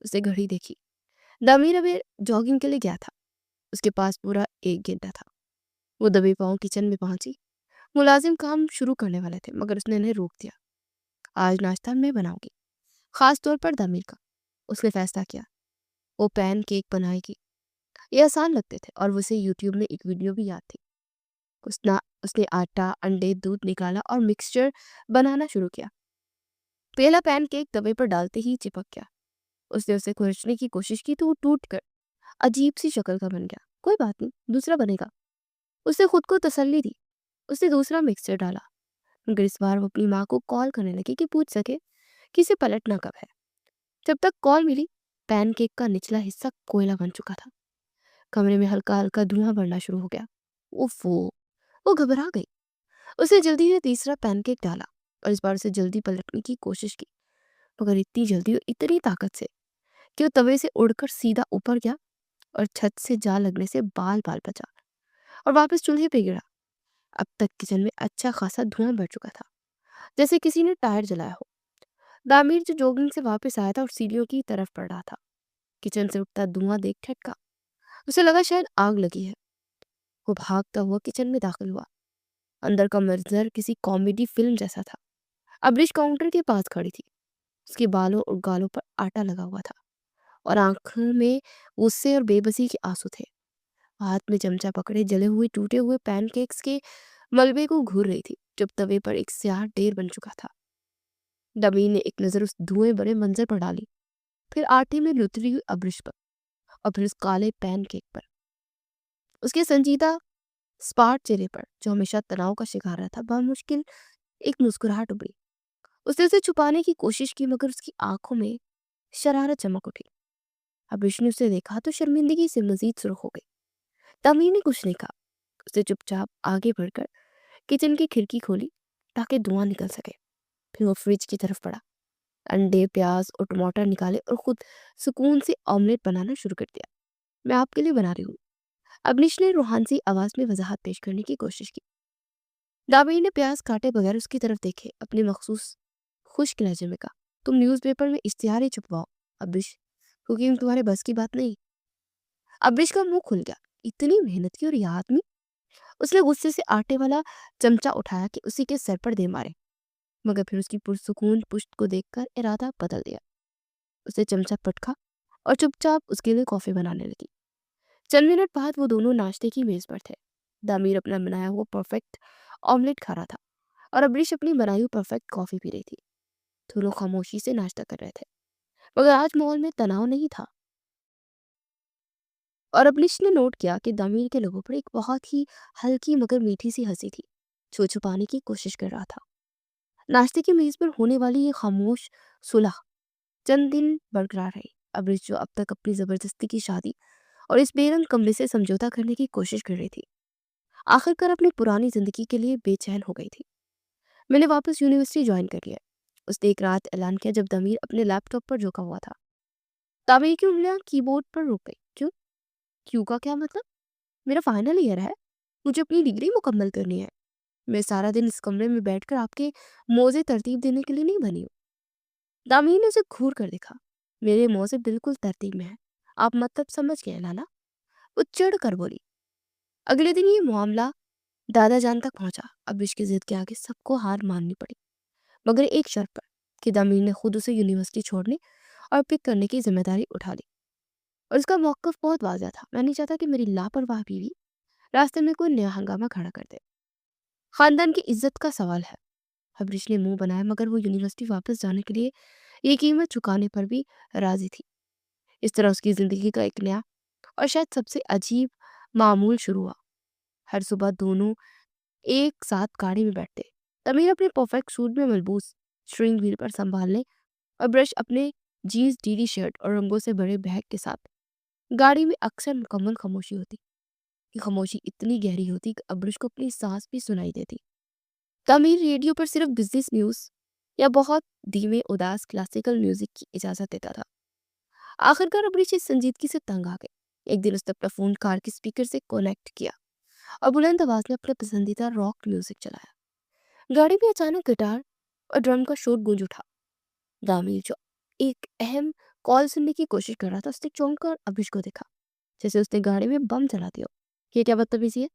उसने घड़ी देखी। दामिर अबे जॉगिंग के लिए गया था। उसके पास पूरा 1 घंटा था। वो दबे पाँव किचन में पहुंची। मुलाजिम काम शुरू करने वाले थे, मगर उसने इन्हें रोक दिया। आज नाश्ता मैं बनाऊंगी, खास तौर पर दामिर का। उसने फैसला किया। वो पैन केक बनाएगी। ये आसान लगते थे और उसे यूट्यूब में एक वीडियो भी याद थी। उसने आटा, अंडे, दूध निकाला और मिक्सचर बनाना शुरू किया। पहला पैन केक तवे पर डालते ही चिपक गया। उसने उसे खुरचने की कोशिश की तो वो टूट कर अजीब सी शक्ल का बन गया। कोई बात नहीं, दूसरा बनेगा। उसने खुद को तसल्ली दी। उसने दूसरा मिक्सचर डाला, मगर इस बार वो अपनी माँ को कॉल करने लगी कि पूछ सके कि इसे पलटना कब है। जब तक कॉल मिली, पैनकेक का निचला हिस्सा कोयला बन चुका था। कमरे में हल्का हल्का धुआं बढ़ना शुरू हो गया। उफ़, वो घबरा गई। उसने जल्दी से तीसरा पैनकेक डाला और इस बार उसे जल्दी पलटने की कोशिश की, मगर इतनी जल्दी और इतनी ताकत से कि वो तवे से उड़कर सीधा ऊपर गया और छत से जा लगने से बाल बाल बचा और वापस चूल्हे पे गिरा। अब तक किचन में अच्छा खासा धुआं बढ़ चुका था, जैसे किसी ने टायर जलाया हो। दामिर जो जॉगिंग से वापस आया था और सीढ़ियों की तरफ बढ़ रहा था, किचन से उठता धुआं देख ठटका। उसे लगा शायद आग लगी है। वो भागता हुआ किचन में दाखिल हुआ। अंदर का मंजर किसी कॉमेडी फिल्म जैसा था। अब्रिश काउंटर के पास खड़ी थी। उसके बालों और गालों पर आटा लगा हुआ था और आंखों में गुस्से और बेबसी के आंसू थे। हाथ में चमचा पकड़े जले हुए टूटे हुए पैनकेक्स के मलबे को घूर रही थी, जब तवे पर एक स्याह ढेर बन चुका था। डमी ने एक नजर उस धुएं भरे मंजर पर डाली, फिर आटे में लुतरी हुई अब्रिश पर और फिर उस काले पैनकेक पर। उसके संजीदा स्पार्ट चेहरे पर, जो हमेशा तनाव का शिकार रहा था, मुश्किल एक मुस्कुराहट उभरी। उसने उसे छुपाने की कोशिश की, मगर उसकी आंखों में शरारत चमक उठी। अब्रिश ने उसे देखा तो शर्मिंदगी से मजीद सुर्ख हो गई। तमीर ने कुछ नहीं कहा। उसने चुपचाप आगे बढ़कर किचन की खिड़की खोली ताकि धुआं निकल सके। फिर वो फ्रिज की तरफ बढ़ा, अंडे, प्याज और टमाटर निकाले और खुद सुकून से ऑमलेट बनाना शुरू कर दिया। मैं आपके लिए बना रही हूँ, अब्निश ने रूहानी आवाज में वजाहत पेश करने की कोशिश की। दाबी ने प्याज काटे बगैर उसकी तरफ देखे अपने मखसूस खुश्क लहजे में कहा, तुम न्यूज़पेपर में इश्तिहार ही छुपवाओ अब्रिश, कुकिंग तुम्हारे बस की बात नहीं। अब्रिश का मुंह खुल गया। इतनी मेहनत की और ये आदमी। उसने गुस्से से आटे वाला चमचा उठाया कि उसी के सर पर दे मारे, मगर फिर उसकी पुरसुकून पुश्त को देखकर इरादा बदल दिया। उसने चमचा पटका और चुपचाप उसके लिए कॉफी बनाने लगी। चंद मिनट बाद वो दोनों नाश्ते की मेज पर थे। दामिर अपना बनाया हुआ परफेक्ट ऑमलेट खा रहा था और अब्रिश अपनी बनाई हुई परफेक्ट कॉफी पी रही थी। दोनों खामोशी से नाश्ता कर रहे थे, मगर आज माहौल में तनाव नहीं था। और अब्रिश ने नोट किया कि दामिर के लोगों पर एक बहुत ही हल्की मगर मीठी सी हंसी थी, जो छुपाने की कोशिश कर रहा था। नाश्ते की मेज पर होने वाली ये खामोश सुलह चंद दिन बरकरार रही। अब्रिश, जो अब तक अपनी जबरदस्ती की शादी और इस बेरंग कमरे से समझौता करने की कोशिश कर रही थी, आखिरकार अपनी पुरानी जिंदगी के लिए बेचैन हो गई थी। मैंने वापस यूनिवर्सिटी ज्वाइन कर लिया, उसने एक रात ऐलान किया जब दमीर अपने लैपटॉप पर झुका हुआ था। ताबीर की उंगलियां कीबोर्ड पर रुक गई। क्यों? क्यों का क्या मतलब? मेरा फाइनल ईयर है, मुझे अपनी डिग्री मुकम्मल करनी है। मैं सारा दिन इस कमरे में बैठकर आपके मोजे तरतीब देने के लिए नहीं बनी हूँ। दामिनी ने उसे घूर कर देखा। मेरे मोजे बिल्कुल तरतीब में है, आप मतलब समझ गए लाला। वो चिढ़ कर बोली। अगले दिन ये मामला दादा जान तक पहुंचा। अब इसकी जिद के आगे सबको हार माननी पड़ी, मगर एक शर्त पर, कि दामिनी ने खुद उसे यूनिवर्सिटी छोड़ने और पिक करने की जिम्मेदारी उठा ली। और उसका मौकफ बहुत वाज़ह था। मैं नहीं चाहता कि मेरी लापरवाह बीवी रास्ते में कोई नया हंगामा खड़ा कर दे। खानदान की इज्जत का सवाल है। हबरीश ने मुंह बनाया, मगर वो यूनिवर्सिटी वापस जाने के लिए ये कीमत चुकाने पर भी राजी थी। इस तरह उसकी जिंदगी का एक नया और शायद सबसे अजीब मामूल शुरू हुआ। हर सुबह दोनों एक साथ गाड़ी में बैठते। तमीर अपने परफेक्ट सूट में मलबूस स्ट्रिंग व्हील पर संभालने और ब्रश अपने जीन्स, ढीली शर्ट और रंगों से भरे बैग के साथ। गाड़ी में अक्सर मुकम्मल खामोशी होती। ये खामोशी इतनी गहरी होती कि अब्रिश को अपनी सांस भी सुनाई देती। तमीर रेडियो पर सिर्फ बिजनेस न्यूज या बहुत धीमे उदास क्लासिकल म्यूजिक की इजाजत देता था। आखिरकार अब्रिश इस संजीदगी से तंग आ गए। एक दिन उसने अपना फोन कार के स्पीकर से कनेक्ट किया और बुलंद आवाज में अपना पसंदीदा रॉक म्यूजिक चलाया। गाड़ी में अचानक गिटार और ड्रम का शोर गूंज उठा। दामिर, जो एक अहम कॉल सुनने की कोशिश कर रहा था, उसने चौंक कर अब्रिश को देखा, जैसे उसने गाड़ी में बम चला दिया हो। ये क्या बदतमीजी है?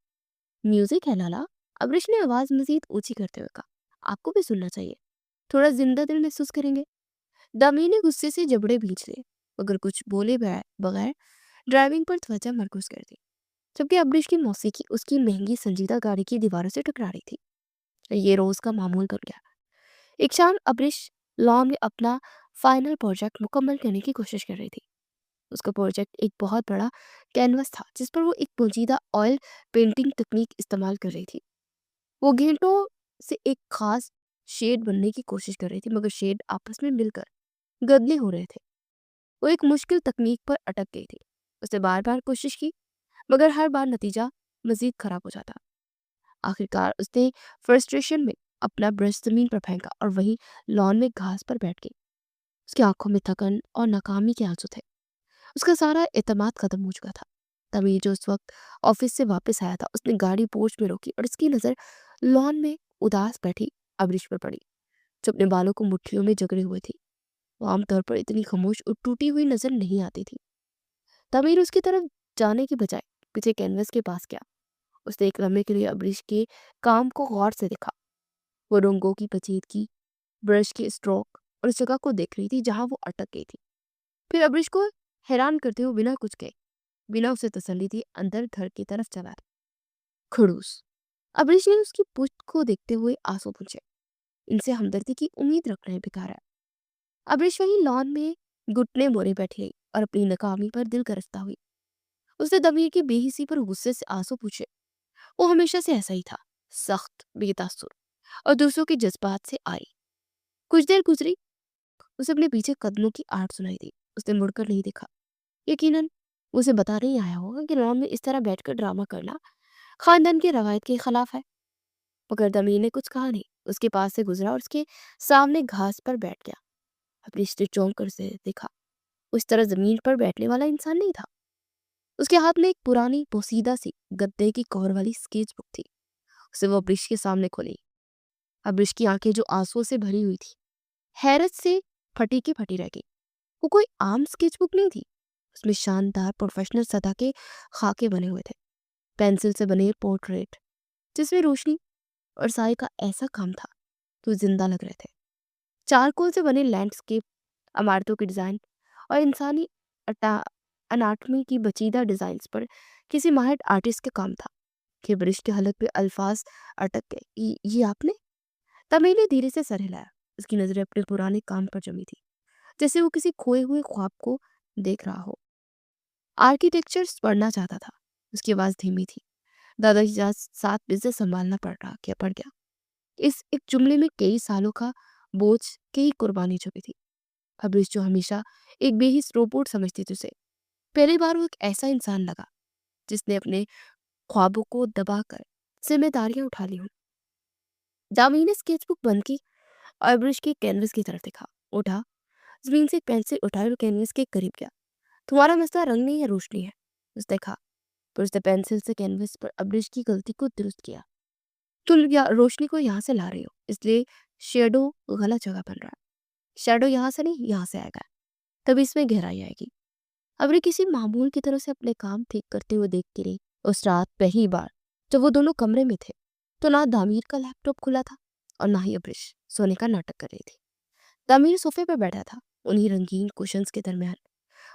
म्यूजिक है लाला, अब्रिश ने आवाज मजीद ऊंची करते हुए कहा। आपको भी सुनना चाहिए, थोड़ा जिंदा दिल महसूस करेंगे। दामी ने गुस्से से जबड़े भींच लिए, मगर कुछ बोले बगैर ड्राइविंग पर त्वचा मरकूज कर दी, जबकि अब्रिश की मौसीकी उसकी महंगी संजीदा गाड़ी की दीवारों से टकरा रही थी। ये रोज का मामूल बन गया। एक शाम अब्रिश लॉ में अपना फाइनल प्रोजेक्ट मुकम्मल करने की कोशिश कर रही थी। उसका प्रोजेक्ट एक बहुत बड़ा कैनवस था, जिस पर वो एक पेचीदा ऑयल पेंटिंग तकनीक इस्तेमाल कर रही थी। वो घंटों से एक खास शेड बनने की कोशिश कर रही थी, मगर शेड आपस में मिलकर गंदले हो रहे थे। वो एक मुश्किल तकनीक पर अटक गई थी। उसने बार बार कोशिश की, मगर हर बार नतीजा मजीद खराब हो जाता। आखिरकार उसने फ्रस्ट्रेशन में अपना ब्रश जमीन पर फेंका और वहीं लॉन में घास पर बैठ गई। उसकी आंखों में थकन और नाकामी के आंसू थे। उसका सारा एतमाद खत्म हो चुका था। तभी जो उस वक्त ऑफिस से वापस आया था, उसने गाड़ी पोर्च में रोकी और उसकी नजर लॉन में उदास बैठी अब्रिश पर पड़ी, जो अपने बालों को मुट्ठियों में जकड़े हुए थी। वो आमतौर पर इतनी खामोश और टूटी हुई नजर नहीं आती थी। तमीर उसकी तरफ जाने के बजाय पीछे कैनवस के पास गया। उसने एक लम्हे के लिए अब्रिश के काम को गौर से देखा। वो रंगों की पेचीदगी, ब्रश के स्ट्रोक और उस जगह को देख रही थी जहां वो अटक गई थी। फिर अब्रिश को हैरान करते हुए बिना कुछ कहे, बिना उसे तसल्ली दिए अंदर घर की तरफ चला। खड़ूस। अब्रिश ने उसकी पुश्त को देखते हुए आंसू पूछे। इनसे हमदर्दी की उम्मीद रखना है बेकार है। अब्रिश वहीं लॉन में घुटने मोड़े बैठी रही और अपनी नाकामी पर दिल गरजता हुई। उसने दमीर की बेहिसी पर गुस्से से आंसू पूछे। वो हमेशा से ऐसा ही था, सख्त, बेतासुर और दूसरों के जज्बात से आई। कुछ देर गुजरी, उसे अपने पीछे कदमों की आहट सुनाई दी। उसने मुड़कर नहीं देखा। यकीनन वो उसे बता नहीं आया होगा कि लॉन में इस तरह बैठकर ड्रामा करना खानदान की रवायत के खिलाफ है। मगर दमीर ने कुछ कहा नहीं। उसके पास से गुजरा और उसके सामने घास पर बैठ गया। अपनी ने चौंक कर उसे देखा। उस तरह जमीन पर बैठने वाला इंसान नहीं था। उसके हाथ में एक पुरानी पोसीदा सी गद्दे की कवर वाली स्केच बुक थी। उसे वो अब्रिश के सामने खोली। अब्रिश की आंखें जो आंसुओं से भरी हुई थी, हैरत से फटी की फटी रह गई। वो कोई आम स्केच बुक नहीं थी। उसमें शानदार प्रोफेशनल सतह के खाके बने हुए थे, पेंसिल से बने पोर्ट्रेट जिसमें रोशनी और साए का ऐसा काम था तो जिंदा लग रहे थे। चारकोल से बने लैंडस्केप, इमारतों के डिजाइन और इंसानी अटा अनाटमी की बचीदा डिजाइन्स पर किसी माहिर आर्टिस्ट के काम था कि ब्रिश के हलक पे अल्फाज अटक गए। ये आपने? तमीर ने धीरे से सर हिलाया। उसकी नजरें अपने पुराने काम पर जमी थी, जैसे वो किसी खोए हुए ख्वाब को देख रहा हो। आर्किटेक्चर पढ़ना चाहता था। उसकी आवाज धीमी थी। दादाजी साथ बिजनेस संभालना पड़ गया। इस एक जुमले में कई सालों का बोझ, कई कुर्बानी छुपी थी। अब्रिश जो हमेशा एक बेहिस रोबोट समझती थी उसे, पहली बार वो एक ऐसा इंसान लगा जिसने अपने ख्वाबों को दबाकर जिम्मेदारियां उठा ली हों। दामी ने स्केचबुक बंद की और अब्रिश के कैनवस की तरफ देखा। उठा, जमीन से एक पेंसिल उठाई और कैनवस के करीब गया। तुम्हारा मसला रंग नहीं है, रोशनी है। उसने कहा। फिर उसने पेंसिल से कैनवस पर अब्रिश की गलती को दुरुस्त किया। तुम रोशनी को यहाँ से ला रही हो, इसलिए शेडो गलत जगह बन रहा है। शेडो यहाँ से नहीं, यहाँ से आएगा, तभी इसमें गहराई आएगी। अबरी किसी मामूल की तरह से अपने काम ठीक करते हुए देखती रही। उस रात पहली बार जब वो दोनों कमरे में थे, तो ना दामीर का लैपटॉप खुला था और ना ही अब्रिश सोने का नाटक कर रही थी। दामीर सोफे पर बैठा था, उन्हीं रंगीन कुशन्स के दरमियान,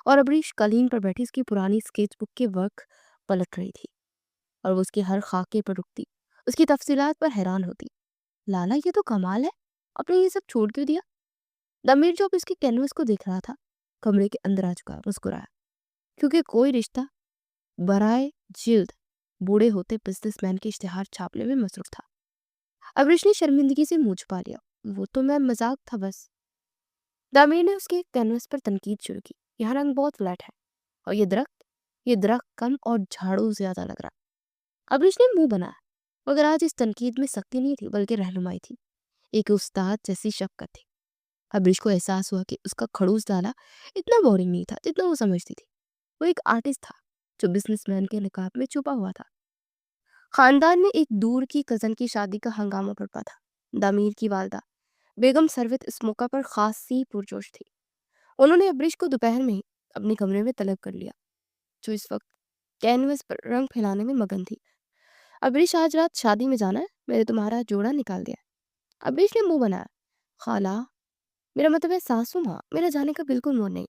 और अब्रिश कालीन पर बैठी उसकी पुरानी स्केचबुक के वर्क पलट रही थी। और वो उसके हर खाके पर रुकती, उसकी तफसीलात पर हैरान होती। लाला, ये तो कमाल है, आपने ये सब छोड़ क्यों दिया? दामीर जो अब इसके कैनवस को देख रहा था, कमरे के अंदर आ चुका, मुस्कुराया। क्योंकि कोई रिश्ता बराए जिल्द बूढ़े होते बिजनेसमैन के इश्तिहार छापने में मसरूफ था। अब्रिश ने शर्मिंदगी से मुंह छुपा लिया। वो तो मैं मजाक था बस। दामिर ने उसके कैनवस पर तनकीद शुरू की। यहाँ रंग बहुत फ्लैट है, और ये दरख्त कम और झाड़ू ज्यादा लग रहा। अब्रिश ने मुंह बनाया, मगर आज इस तनकीद में सख्ती नहीं थी बल्कि रहनुमाई थी, एक उस्ताद जैसी शफकत थी। अब्रिश को एहसास हुआ कि उसका खड़ूस डाला इतना बोरिंग नहीं था जितना वो समझती थी। वो एक आर्टिस्ट था जो बिजनेसमैन के निकाब में छुपा हुआ था। खानदान में एक दूर की कजन की शादी का हंगामा पड़ता था। दामीर की वालदा बेगम सरवत इस मौका पर खासी पुरजोश थी। उन्होंने अब्रिश को दोपहर में ही अपने कमरे में तलब कर लिया, जो इस वक्त कैनवस पर रंग फैलाने में मगन थी। अब्रिश, आज रात शादी में जाना है, मैंने तुम्हारा जोड़ा निकाल दिया है। अब्रिश ने मुंह बनाया। खाला, मेरा मतलब है सासू माँ, मेरा जाने का बिल्कुल मूड नहीं।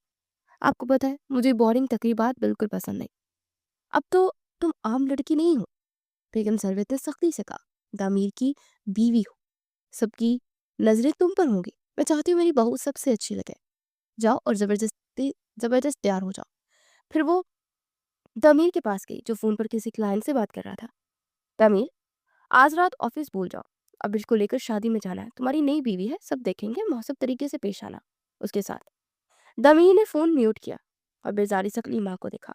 आपको पता है मुझे बोरिंग तकरीबात बिल्कुल पसंद नहीं। अब तो तुम आम लड़की नहीं हो, बेगम सरवत ने सख्ती से कहा। दामीर की बीवी हो, सबकी नजरें तुम पर होंगी। मैं चाहती हूँ मेरी बहू सबसे अच्छी लगे। जाओ और जबरदस्त तैयार हो जाओ। फिर वो दामीर के पास गई, जो फोन पर किसी क्लाइंट से बात कर रहा था। दामीर, आज रात ऑफिस भूल जाओ, अब्रिश को लेकर शादी में जाना है। तुम्हारी नई बीवी है, सब देखेंगे, मौसम तरीके से पेश आना उसके साथ। दामीर ने फोन म्यूट किया और बेजारी से अपनी माँ को देखा।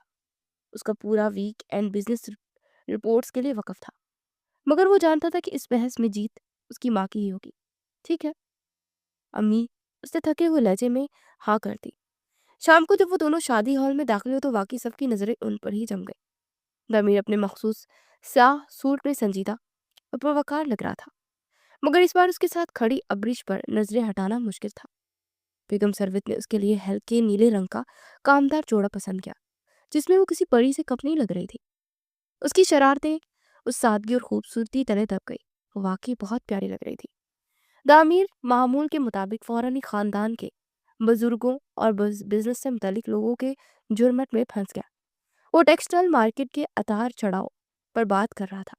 उसका पूरा वीक एंड बिजनेस रिपोर्ट्स के लिए वक़्फ था, मगर वो जानता था कि इस बहस में जीत उसकी माँ की ही होगी। ठीक है अम्मी, उसने थके हुए लहजे में हाँ कर दी। शाम को जब वो दोनों शादी हॉल में दाखिल हुए तो वाकई सबकी नजरें उन पर ही जम गई। दमीर अपने मखसूस स्याह सूट में संजीदा और प्रवकार लग रहा था, मगर इस बार उसके साथ खड़ी अब्रिश पर नजरें हटाना मुश्किल था। बेगम सरवत ने उसके लिए हल्के नीले रंग का कामदार जोड़ा पसंद किया, जिसमें वो किसी परी से कम नहीं लग रही थी। उसकी शरारतें उस सादगी और खूबसूरती तले दब गई। वो वाकई बहुत प्यारी लग रही थी। दामिर मामूल के मुताबिक फौरन ही खानदान के बुजुर्गों और बिजनेस से मुतलिक लोगों के जुर्मट में फंस गया। वो टेक्सटाइल मार्केट के अतार चढ़ाव पर बात कर रहा था,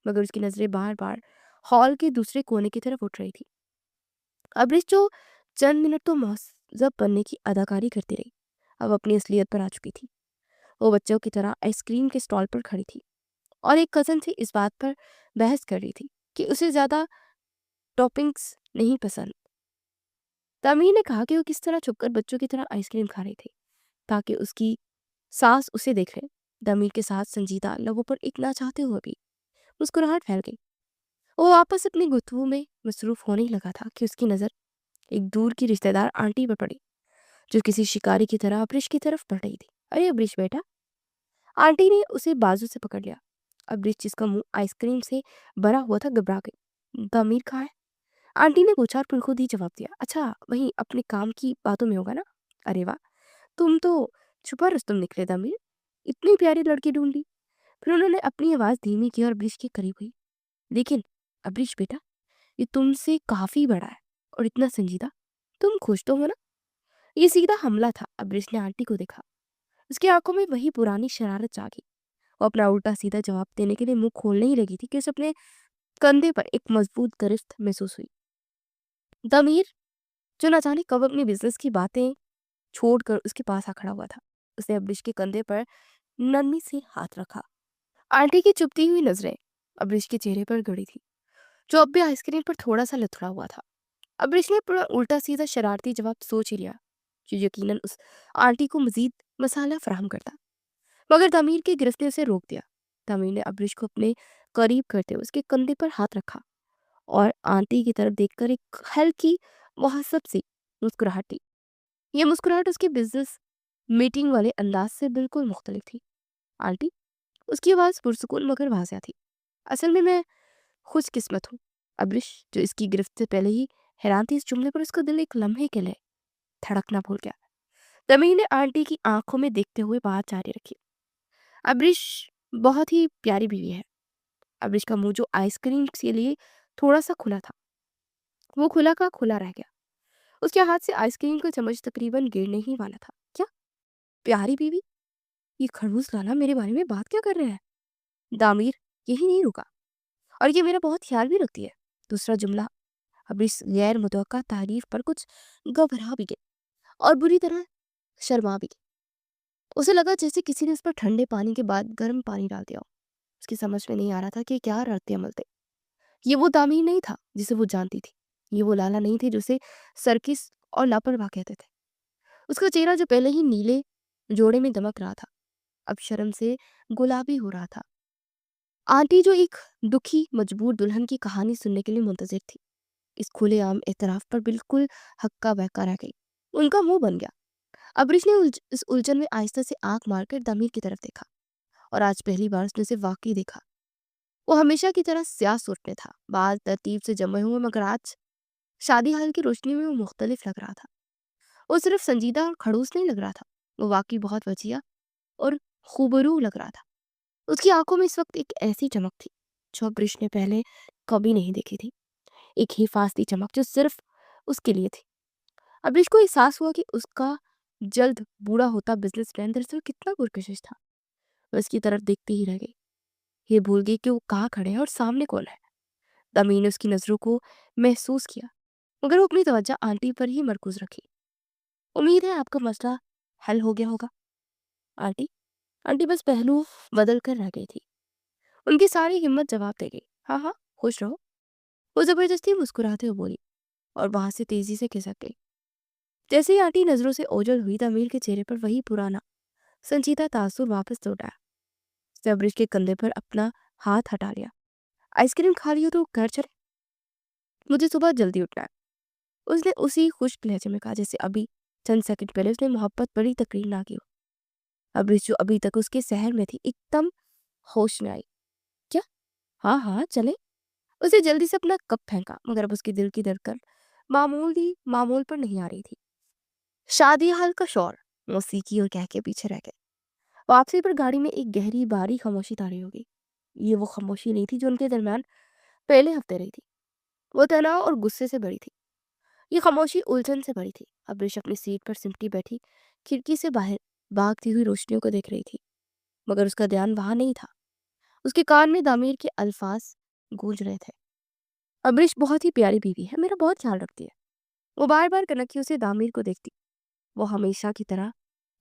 मगर उसकी नजरें बार बार हॉल के दूसरे कोने की तरफ उठ रही थी। अब्रिश जो चंद मिनट तो महजब बनने की अदाकारी करती रही, अब अपनी असलियत पर आ चुकी थी। वो बच्चों की तरह आइसक्रीम के स्टॉल पर खड़ी थी और एक कजन से इस बात पर बहस कर रही थी कि उसे ज्यादा टॉपिंग्स नहीं पसंद। तमीर ने कहा कि वो किस तरह छुपकर बच्चों की तरह आइसक्रीम खा रही थी ताकि उसकी सास उसे देख ले। तमीर के साथ संजीदा लबों पर एक ना चाहते हुए भी मुस्कुराहट फैल गई। वो वापस अपनी गुफ्तगू में मसरूफ होने ही लगा था कि उसकी नजर एक दूर की रिश्तेदार आंटी पर पड़ी, जो किसी शिकारी की तरह अब्रिश की तरफ बढ़ रही थी। अरे अब्रिश बेटा! आंटी ने उसे बाजू से पकड़ लिया। अब्रिश, जिसका मुंह आइसक्रीम से भरा हुआ था, घबरा गई। तमीर कहाँ है? आंटी ने पूछा और फिर खुद ही जवाब दिया। अच्छा, वहीं अपने काम की बातों में होगा ना। अरे वाह, तुम तो छुपा रुस्तम निकले तमीर, इतनी प्यारी लड़की ढूंढ ली। फिर उन्होंने अपनी आवाज धीमी की और अब्रिश के करीब हुई। लेकिन अब्रिश बेटा, ये तुमसे काफी बड़ा है और इतना संजीदा, तुम खुश तो हो ना? ये सीधा हमला था। अब्रिश ने आंटी को देखा, उसकी आंखों में वही पुरानी शरारत जागी। वो अपना उल्टा सीधा जवाब देने के लिए मुंह खोलने ही लगी थी कि उसे अपने कंधे पर एक मजबूत गिरफ्त महसूस हुई। दमीर, जो न जाने कब अपनी बिजनेस की बातें छोड़कर उसके पास आ खड़ा हुआ था, उसने अब्रिश के कंधे पर नरमी से हाथ रखा। आंटी की चुपती हुई नजरें अब्रिश के चेहरे पर गड़ी थी, जो अब भी आइसक्रीम पर थोड़ा सा लथड़ा हुआ था। अब्रिश ने पूरा उल्टा सीधा शरारती जवाब सोच ही लिया, जो यकीनन उस आंटी को मजीद मसाला फराहम करता, मगर तमीर की गिरफ्त ने उसे रोक दिया। तमीर ने अब्रिश को अपने करीब करते हुए उसके कंधे पर हाथ रखा और आंटी की तरफ देखकर एक हल्की मुहस्सब सी मुस्कुराहट दी। यह मुस्कुराहट उसके बिजनेस मीटिंग वाले अंदाज से बिल्कुल मुख्तलिफ थी। आंटी, उसकी आवाज पुरसुकून मगर वाज़िया थी। असल में मैं खुशकिस्मत हूँ। अब्रिश, जो इसकी गिरफ्त से पहले ही हैरान थी, इस जुमले पर उसका दिल एक लम्हे के लिए धड़कना भूल गया। तमीर ने आंटी की आंखों में देखते हुए बात जारी रखी। अब्रिश बहुत ही प्यारी बीवी है। अब्रिश का मुंह, जो आइसक्रीम के लिए थोड़ा सा खुला था, वो खुला का खुला रह गया। उसके हाथ से आइसक्रीम का चम्मच तकरीबन गिरने ही वाला था। क्या प्यारी बीवी? ये खड़ूस लाला मेरे बारे में बात क्या कर रहे हैं? दामिर यही नहीं रुका, और ये मेरा बहुत ख्याल भी रखती है। दूसरा जुमला अब्रिश गैर मुतवक्का तारीफ पर कुछ घबरा भी गई और बुरी तरह शर्मा भी गई। उसे लगा जैसे किसी ने उस पर ठंडे पानी के बाद गर्म पानी डाल दिया हो। उसकी समझ में नहीं आ रहा था कि क्या रद्द अमल थे। ये वो दामिर नहीं था जिसे वो जानती थी। ये वो लाला नहीं थे जिसे सर्किस और लापरवाह कहते थे। उसका चेहरा, जो पहले ही नीले जोड़े में दमक रहा था, अब शर्म से गुलाबी हो रहा था। आंटी, जो एक दुखी मजबूर दुल्हन की कहानी सुनने के लिए मुंतजिर थी, इस खुलेआम एतराफ पर बिल्कुल हक्का बहका रह गई। उनका मुंह बन गया। अब्रिश ने इस उलझन में आहिस्ता से आंख मारकर दामिर की तरफ देखा, और आज पहली बार उसने उसे वाकई देखा। वो हमेशा की तरह स्याह सूट में था, बाल तरतीब से जमे हुए, मगर आज शादी हाल की रोशनी में वो मुख्तलिफ लग रहा था। वो सिर्फ संजीदा और खड़ूस नहीं लग रहा था, वो वाकई बहुत वजिया और खूबरू लग रहा था। उसकी आंखों में इस वक्त एक ऐसी चमक थी जो अब्रिश ने पहले कभी नहीं देखी थी। एक हिफाजती चमक जो सिर्फ उसके लिए थी। अब्रिश को एहसास हुआ कि उसका जल्द बूढ़ा होता बिजनेसमैन दरअसल कितना पुरकशिश था। वह उसकी तरफ देखती ही रह गई, ये भूल गई कि वो कहाँ खड़े हैं और सामने कौन है। दमी ने उसकी नजरों को महसूस किया, मगर वो अपनी तवज्जो आंटी पर ही मरकूज रखी। उम्मीद है आपका मसला हल हो गया होगा। आंटी आंटी बस पहलू बदल कर रह गई थी। उनकी सारी हिम्मत जवाब दे गई। हाँ हाँ, खुश रहो। वो जबरदस्ती मुस्कुराते हुए बोली और वहां से तेजी से खिसक गई। जैसे ही आंटी नजरों से ओझल हुई, तमीर के चेहरे पर वही पुराना संजीदा तासुर वापस लौट आया। उसने अब्रिश के कंधे पर अपना हाथ हटा लिया। आइसक्रीम खा रही हो तो घर चले, मुझे सुबह जल्दी उठना है। उसने उसी खुश्क लहजे में कहा जैसे अभी चंद सेकंड पहले उसने मोहब्बत बड़ी तकरीर ना की हो। अब्रिश जो अभी तक उसके शहर में थी एकदम होश में आई। क्या? हाँ हाँ चले। उसे जल्दी से अपना कप फेंका मगर अब उसके दिल की धड़कन मामूल पर नहीं आ रही थी। शादी हाल का शोर मौसीकी और कह के पीछे रह गए। वापसी पर गाड़ी में एक गहरी बारी खामोशी तारी हो गई। ये वो खामोशी नहीं थी जो उनके दरमियान पहले हफ्ते रही थी। वो तनाव और गुस्से से भरी थी। ये खामोशी उलझन से भरी थी। अब्रिश अपनी सीट पर सिमटी बैठी खिड़की से बाहर भागती हुई रोशनियों को देख रही थी मगर उसका ध्यान वहां नहीं था। उसके कान में दामिर के अल्फाज गूंज रहे थे। अब्रिश बहुत ही प्यारी बीवी है, मेरा बहुत ख्याल रखती है। वो बार बार कनखियों से दामिर को देखती। वो हमेशा की तरह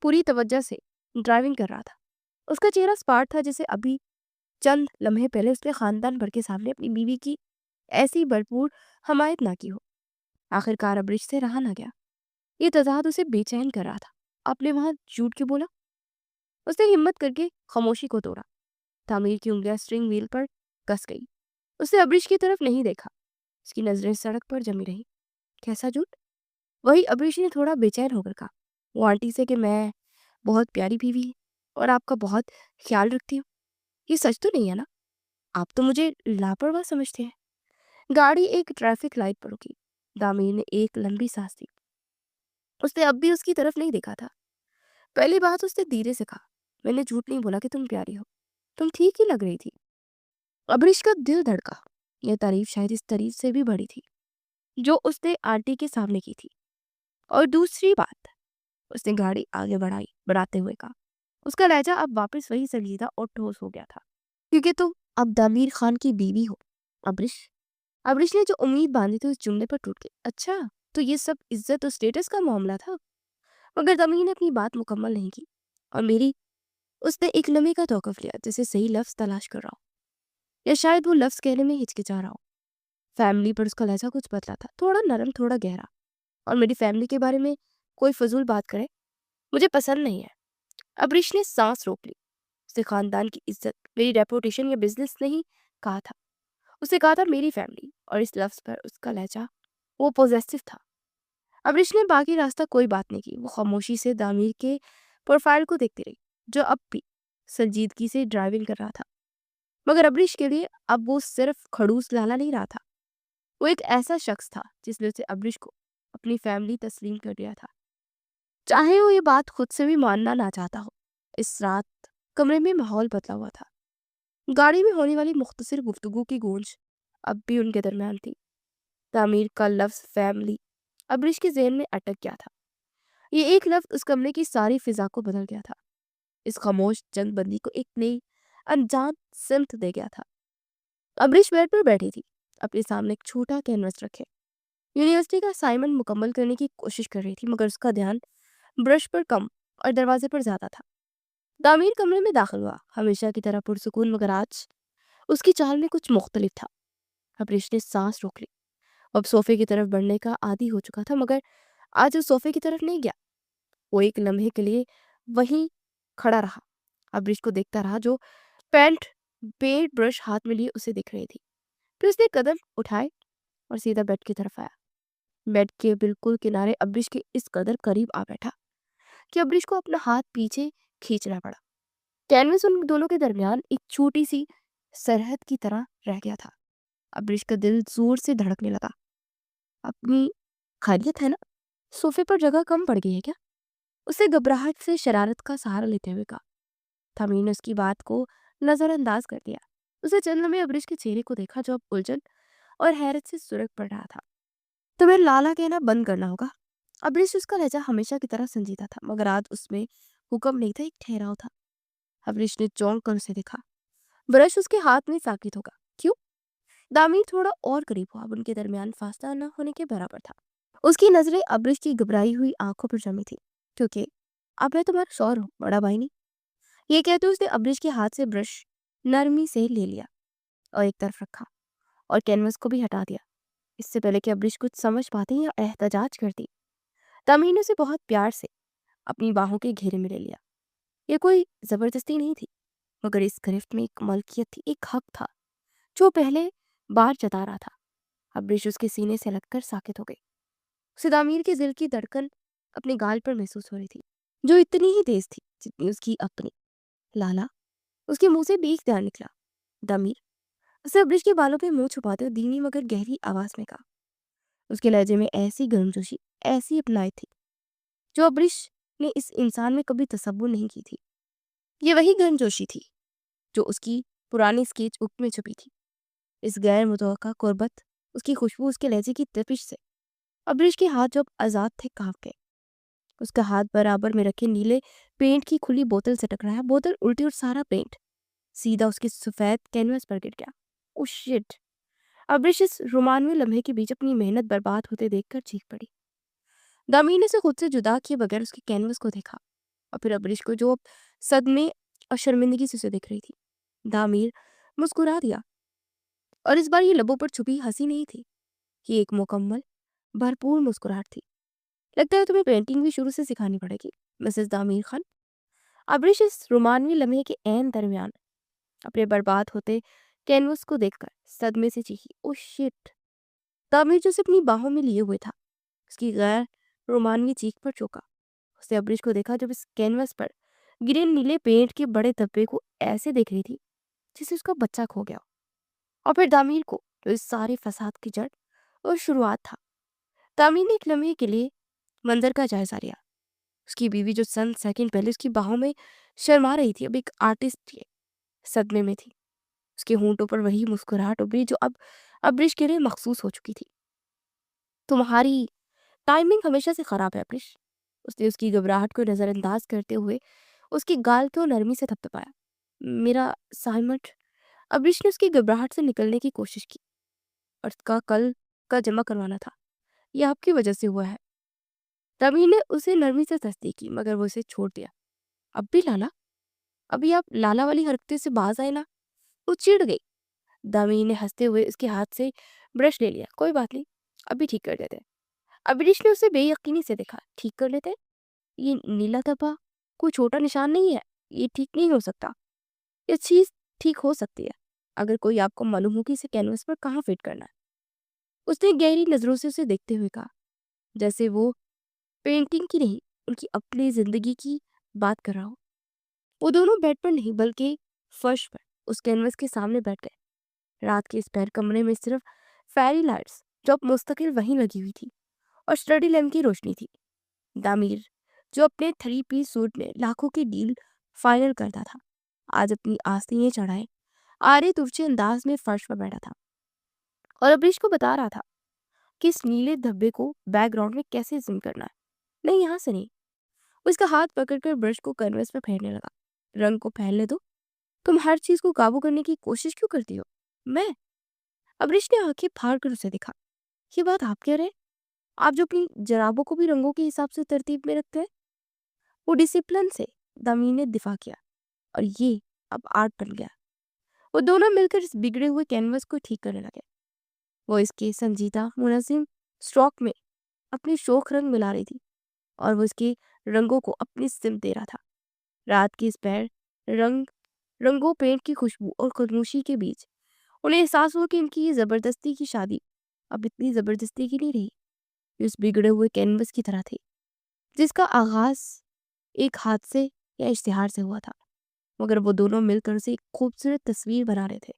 पूरी तवज्जो से ड्राइविंग कर रहा था। उसका चेहरा स्पार्ट था जैसे अभी चंद लम्हे पहले उसके खानदान भर के सामने अपनी बीवी की ऐसी भरपूर हमायत ना की हो। आखिरकार अब्रिश से रहा ना गया। ये तजाद उसे बेचैन कर रहा था। आपने वहां झूठ क्यों बोला? उसने हिम्मत करके खामोशी को तोड़ा। तामीर की उंगलियां स्ट्रिंग व्हील पर कस गई। उसने अब्रिश की तरफ नहीं देखा। उसकी नजरें सड़क पर जमी रही। कैसा झूठ? वही अब्रिश ने थोड़ा बेचैन होकर कहा। वो आंटी से कि मैं बहुत प्यारी बीवी और आपका बहुत ख्याल रखती हूँ। ये सच तो नहीं है ना? आप तो मुझे लापरवाह समझते हैं। गाड़ी एक ट्रैफिक लाइट पर रुकी। दामिर ने एक लंबी सांस ली। उसने अब भी उसकी तरफ नहीं देखा था। पहली बात उसने धीरे से कहा, मैंने झूठ नहीं बोला कि तुम प्यारी हो। तुम ठीक ही लग रही थी। अब्रिश का दिल धड़का। यह तारीफ शायद इस तारीफ से भी बड़ी थी जो उसने आंटी के सामने की थी। और दूसरी बात, उसने गाड़ी आगे बढ़ाते हुए कहा, उसका लहजा अब वापस वही संजीदा और ठोस हो गया था। क्योंकि तुम अब दामिर खान की बीवी हो। अब्रिश अब्रिश ने जो उम्मीद बांधी थी उस जुमले पर टूट गई। अच्छा, तो ये सब इज्जत और स्टेटस का मामला था? मगर दामिर ने अपनी बात मुकम्मल नहीं की। और मेरी उसने एक लम्हे का तौकफ लिया जैसे सही लफ्ज तलाश कर रहा हो या शायद वो लफ्ज कहने में हिचकिचा रहा हो। फैमिली पर उसका लहजा कुछ बदला था, थोड़ा नरम थोड़ा गहरा। और मेरी फैमिली के बारे में कोई फजूल बात करे मुझे पसंद नहीं है। अब्रिश ने सांस रोक ली। उसने खानदान की इज्जत, मेरी रेपुटेशन या बिजनेस नहीं कहा था। उसे कहा था मेरी फैमिली। और इस लफ्ज पर उसका लहजा वो पॉजेसिव था। अब्रिश ने बाकी रास्ता कोई बात नहीं की। वो खामोशी से दामिर के प्रोफाइल को देखती रही जो अब भी संजीदगी से ड्राइविंग कर रहा था। मगर अब्रिश के लिए अब वो सिर्फ खड़ूस लाला नहीं रहा था। वो एक ऐसा शख्स था जिसने उसे अब्रिश को अपनी फैमिली तस्लीम कर दिया था, चाहे वो ये बात खुद से भी मानना ना चाहता हो। इस रात कमरे में माहौल बदला हुआ था। गाड़ी में होने वाली मुख्तसर गुफ्तगू की गूंज अब भी उनके दरमियान थी। तामीर का लफ्ज फैमिली अब्रिश के ज़हन में अटक गया था। ये एक लफ्ज उस कमरे की सारी फिजा को बदल गया था। इस खामोश जंगबंदी को एक नई अनजान सिमत दे गया था। अब्रिश बेड पर बैठी थी, अपने सामने एक छोटा कैनवस रखे। यूनिवर्सिटी का असाइनमेंट मुकम्मल करने की कोशिश कर रही थी मगर उसका ध्यान ब्रश पर कम और दरवाजे पर ज्यादा था। दामिर कमरे में दाखिल हुआ, हमेशा की तरह पुरसुकून मगर आज उसकी चाल में कुछ मुख्तलिफ था। अब्रिश ने सांस रोक ली। अब सोफे की तरफ बढ़ने का आदी हो चुका था मगर आज वो सोफे की तरफ नहीं गया। वो एक लम्हे के लिए वहीं खड़ा रहा। अब्रिश को देखता रहा जो पेंट पेड़ ब्रश हाथ में लिए उसे दिख रही थी। फिर उसने कदम उठाए और सीधा बेड की तरफ आया। बेड के बिल्कुल किनारे अब्रिश के इस कदर करीब आ बैठा कि अब्रिश को अपना हाथ पीछे खींचना पड़ा। कैनवस उन दोनों के दरमियान एक छोटी सी सरहद की तरह रह गया था। अब्रिश का दिल जोर से धड़कने लगा। अपनी खैरियत है ना? सोफे पर जगह कम पड़ गई है क्या? उसे घबराहट से शरारत का सहारा लेते हुए कहा। तमीर ने उसकी बात को नजरअंदाज कर दिया। उसे चंद लम्हे अब्रिश के चेहरे को देखा जो अब उलझन और हैरत से सुरख पड़ रहा था। तुम्हें लाला कहना बंद करना होगा। अब्रिश उसका लहजा हमेशा की तरह संजीदा था मगर आज उसमें हुक्म नहीं था, एक ठहराव था। अब्रिश ने चौंक कर उसे देखा। ब्रश उसके हाथ में साकित होगा। क्यों? दामिर थोड़ा और करीब हुआ। अब उनके दरमियान फासला न होने के बराबर था। उसकी नजरें अब्रिश की घबराई हुई आंखों पर जमी थी। क्योंकि अब मैं तुम्हारा शौहर हूँ, बड़ा भाई नहीं। ये कहते उसने अब्रिश के हाथ से ब्रश नरमी से ले लिया और एक तरफ रखा और कैनवस को भी हटा दिया। इससे पहले कि अब्रिश कुछ समझ पाती या एहतजाज करती, तामीर ने उसे बहुत प्यार से अपनी बाहों के घेरे में ले लिया। ये कोई जबरदस्ती नहीं थी मगर इस गिरफ्त में एक मलकियत थी, एक हक था जो पहले बार जता रहा था। अब्रिश उसके सीने से लगकर साकित हो गई। उसे दामीर के दिल की धड़कन अपने गाल पर महसूस हो रही थी, जो इतनी ही तेज थी जितनी उसकी अपनी। लाला, उसके मुंह से बेख दया निकला। दामीर, उसे अब्रिश के बालों पे मुंह छुपाते हुए धीमी मगर गहरी आवाज में कहा। उसके लहजे में ऐसी गर्मजोशी, ऐसी अपनाई थी जो अब्रिश ने इस इंसान में कभी तसव्वुर नहीं की थी। ये वही गर्मजोशी थी जो उसकी पुरानी स्केच बुक में छुपी थी। इस गैर मुतवक्का कुर्बत, उसकी खुशबू, उसके लहजे की तपिश से अब्रिश के हाथ जब आजाद थे कांप गए। उसका हाथ बराबर में रखे नीले पेंट की खुली बोतल से टकराया। बोतल उल्टी और सारा पेंट सीधा उसके सफेद कैनवस पर गिर गया। Oh shit! अब्रिश इस रोमानवी लम्हे के बीच अपनी मेहनत बर्बाद होते देखकर चीख पड़ी। दामीर ने से खुद से जुदा किए बगैर उसके कैनवस को देखा और फिर अब्रिश को, जो अब सदमे और शर्मिंदगी से उसे देख रही थी। दामीर मुस्कुरा दिया, और इस बार ये लबों पर छुपी हंसी नहीं थी, ये एक मुकम्मल भरपूर मुस्कुराहट थी। लगता है तुम्हें पेंटिंग भी शुरू से सिखानी पड़ेगी, मिसेस दामीर खान। अब्रिश इस रोमानवी लम्हे के ऐन दरमियान अपने बर्बाद होते कैनवस को देखकर सदमे से चीखी, ओह शिट! दामीर जो उसे अपनी बाहों में लिए हुए था, उसकी गैर रोमानवी चीख पर चौंका। उसने अब्रिश को देखा जब इस कैनवस पर गिरे नीले पेंट के बड़े धब्बे को ऐसे देख रही थी जिससे उसका बच्चा खो गया। और फिर दामीर को, जो इस सारे फसाद की जड़ और शुरुआत था। दामीर ने एक लम्हे के लिए मंजर का जायजा लिया। उसकी बीवी, जो चंद सेकंड पहले उसकी बाहों में शर्मा रही थी, अब एक आर्टिस्ट के सदमे में थी। उसके होंठों पर वही मुस्कुराहट उभरी जो अब अब्रिश के लिए मखसूस हो चुकी थी। तुम्हारी टाइमिंग हमेशा से खराब है अब्रिश। उसने उसकी घबराहट को नजरअंदाज करते हुए उसकी गाल को नरमी से थपथपाया। मेरा असाइनमेंट। अब्रिश ने उसकी घबराहट से निकलने की कोशिश की। और उसका कल का जमा करवाना था, यह आपकी वजह से हुआ है। तमीर ने उसे नरमी से तस्दीक की, मगर वो उसे छोड़ दिया। अब भी लाला? अभी आप लाला वाली हरकतें से बाज आए ना? वो चिढ़ गई। दामिनी ने हंसते हुए उसके हाथ से ब्रश ले लिया। कोई बात नहीं, अभी ठीक कर देते हैं। अभिरीश ने उसे बेयकीनी से देखा। ठीक कर लेते हैं? ये नीला धब्बा कोई छोटा निशान नहीं है, ये ठीक नहीं हो सकता। ये चीज ठीक हो सकती है अगर कोई आपको मालूम हो कि इसे कैनवस पर कहाँ फिट करना है। उसने गहरी नजरों से उसे देखते हुए कहा, जैसे वो पेंटिंग की नहीं, उनकी अपनी जिंदगी की बात कर रहा हो। वो दोनों बेड पर नहीं बल्कि फर्श पर उस कैनवस के सामने बैठ गए। रात के इस पैर कमरे में सिर्फ फेरी लाइट्स, जो अब मुस्तकिल वहीं लगी हुई थी, और स्टडी लैम्प की रोशनी थी। दामिर, जो अपने 3 पीस सूट में लाखों की डील फाइनल करता था, आज अपनी आस्तीनें चढ़ाए आरे तुर्चे अंदाज में फर्श पर बैठा था और अब्रिश को बता रहा था कि इस नीले धब्बे को बैकग्राउंड में कैसे जिम करना है। नहीं, यहाँ से नहीं। वो इसका हाथ पकड़कर ब्रश को कैनवस पर फेरने लगा। रंग को फैलने दो। तुम हर चीज को काबू करने की कोशिश क्यों करती हो? मैं? अब्रिश ने आंखें फाड़ कर उसे देखा। ये बात आप कह रहे हैं? आप जो अपनी जराबों को भी रंगों के हिसाब से तरतीब में रखते हैं? वो डिसिप्लिन से दामी ने दिफा किया, और ये अब आर्ट बन गया। वो दोनों मिलकर इस बिगड़े हुए कैनवस को ठीक करने लगे। वो इसके संजीदा मुनज़्ज़म स्ट्रोक में अपनी शोख रंग मिला रही थी, और वो इसके रंगों को अपनी सिमत दे रहा था। रात की इस पैर रंग रंगों, पेंट की खुशबू और खामोशी के बीच उन्हें एहसास हुआ कि इनकी ये जबरदस्ती की शादी अब इतनी जबरदस्ती की नहीं रही। ये उस बिगड़े हुए कैनवस की तरह थी जिसका आगाज एक हादसे या इश्तिहार से हुआ था, मगर वो दोनों मिलकर उसे एक खूबसूरत तस्वीर बना रहे थे।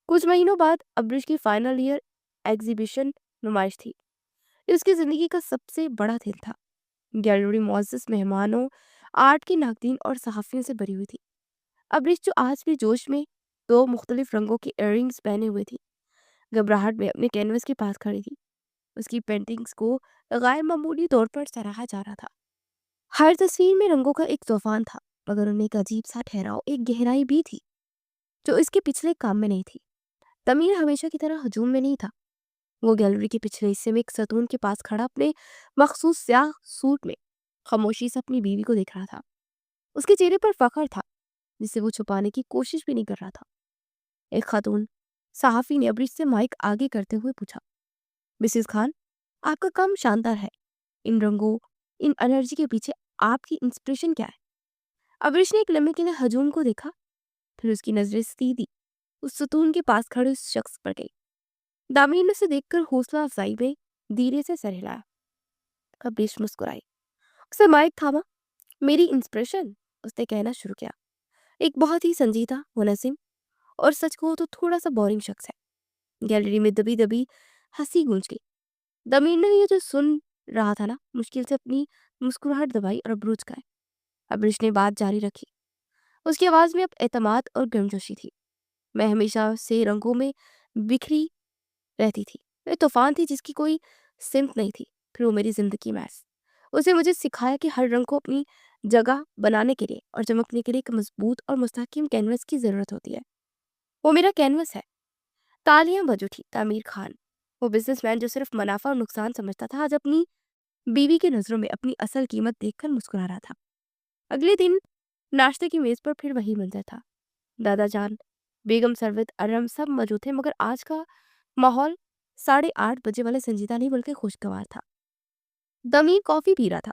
कुछ महीनों बाद अब्रिश की फाइनल ईयर एग्जीबिशन नुमाइश थी। ये उसकी जिंदगी का सबसे बड़ा दिन था। गैलरी मुअज़्ज़ज़ मेहमानों, आर्ट के नाकदीन और सहाफ़ियों से भरी हुई थी। अब्रिश, जो आज भी जोश में 2 मुख्तलिफ रंगों की इयररिंग्स पहने हुए थी, घबराहट में अपने कैनवस के पास खड़ी थी। उसकी पेंटिंग्स को गैर मामूली तौर पर सराहा जा रहा था। हर तस्वीर में रंगों का एक तूफान था, मगर उनमें एक अजीब सा ठहराव, एक गहराई भी थी जो इसके पिछले काम में नहीं थी। तमीर हमेशा की तरह हजूम में नहीं था। वो गैलरी के पिछले हिस्से में एक सतून के पास खड़ा अपने मखसूस स्याह सूट में खामोशी से अपनी बीवी को देख रहा था। उसके चेहरे पर फख्र था जिसे वो छुपाने की कोशिश भी नहीं कर रहा था। एक खातून सहाफी ने अब्रिश से माइक आगे करते हुए पूछा, मिसेस खान, आपका काम शानदार है। इन रंगों, इन एनर्जी के पीछे आपकी इंस्पिरेशन क्या है? अब्रिश ने एक लम्हे के लिए हजूम को देखा, फिर उसकी नजरें सीधी उस सतून के पास खड़े उस शख्स पर गई। दामिनी ने उसे देखकर हौसला अफजाई में धीरे से सर हिलाया। अब्रिश मुस्कुराई। उसने माइक थामा। मेरी इंस्पिरेशन, उसने कहना शुरू किया, एक बहुत ही संजीदा, मुनज़्ज़िम और सच कहूँ तो थोड़ा-सा बोरिंग शख्स है। गैलरी में दबी-दबी हँसी गूंज गई। दमीर ने ये जो सुन रहा था ना, मुश्किल से अपनी मुस्कुराहट दबाई और अब्रूज खाए। अब्रिश ने बात जारी रखी। उसकी आवाज़ में अब एतमाद और गर्मजोशी थी। मैं हमेशा से रंगों में बिखरी रहती थी। मैं तूफान थी जिसकी कोई सिमत नहीं थी। फिर वो मेरी ज़िंदगी महज़। उसने मुझे सिखाया कि हर रंग को अपनी जगह बनाने के लिए और चमकने के लिए एक मजबूत और मुस्तहकम कैनवस की ज़रूरत होती है। वो मेरा कैनवस है। तालियां बज उठी। तामीर खान, वो बिजनेसमैन जो सिर्फ मुनाफा और नुकसान समझता था, आज अपनी बीवी की नज़रों में अपनी असल कीमत देखकर मुस्कुरा रहा था। अगले दिन नाश्ते की मेज़ पर फिर वही मंजर था। दादा जान, बेगम सरवत, अरम सब मौजूद थे, मगर आज का माहौल 8:30 बजे वाले संजीदा नहीं बल्कि खुशगवार था। दमीर कॉफी पी रहा था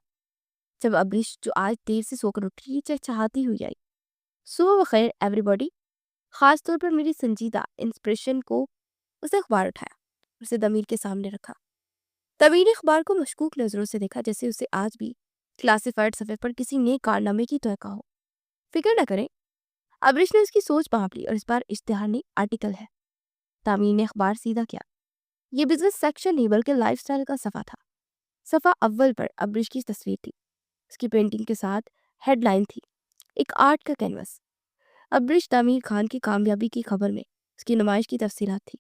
जब अब्रिश, जो आज देर से सोकर उठी, चहचहाती हुई आई। सुबह बखैर एवरीबॉडी। खास तौर पर मेरी संजीदा इंस्पिरेशन को। उसे अखबार उठाया, उसे दमीर के सामने रखा। दमीर ने अखबार को मशकूक नजरों से देखा, जैसे उसे आज भी क्लासिफाइड सफ़े पर किसी नए कारनामे की तौक़ा हो। फिक्र न करें, अब्रिश ने उसकी सोच भांप ली, और इस बार इश्तिहार नहीं, आर्टिकल है। तामीर ने अखबार सीधा किया। ये बिजनेस सेक्शन नहीं बल्कि लाइफस्टाइल का सफ़ा था। सफ़ा अव्वल पर अब्रिश की तस्वीर थी। उसकी पेंटिंग के साथ हेडलाइन थी, एक आर्ट का कैनवस। अब्रिश तामीर खान की कामयाबी की खबर में उसकी नुमाइश की तफसीलात थी,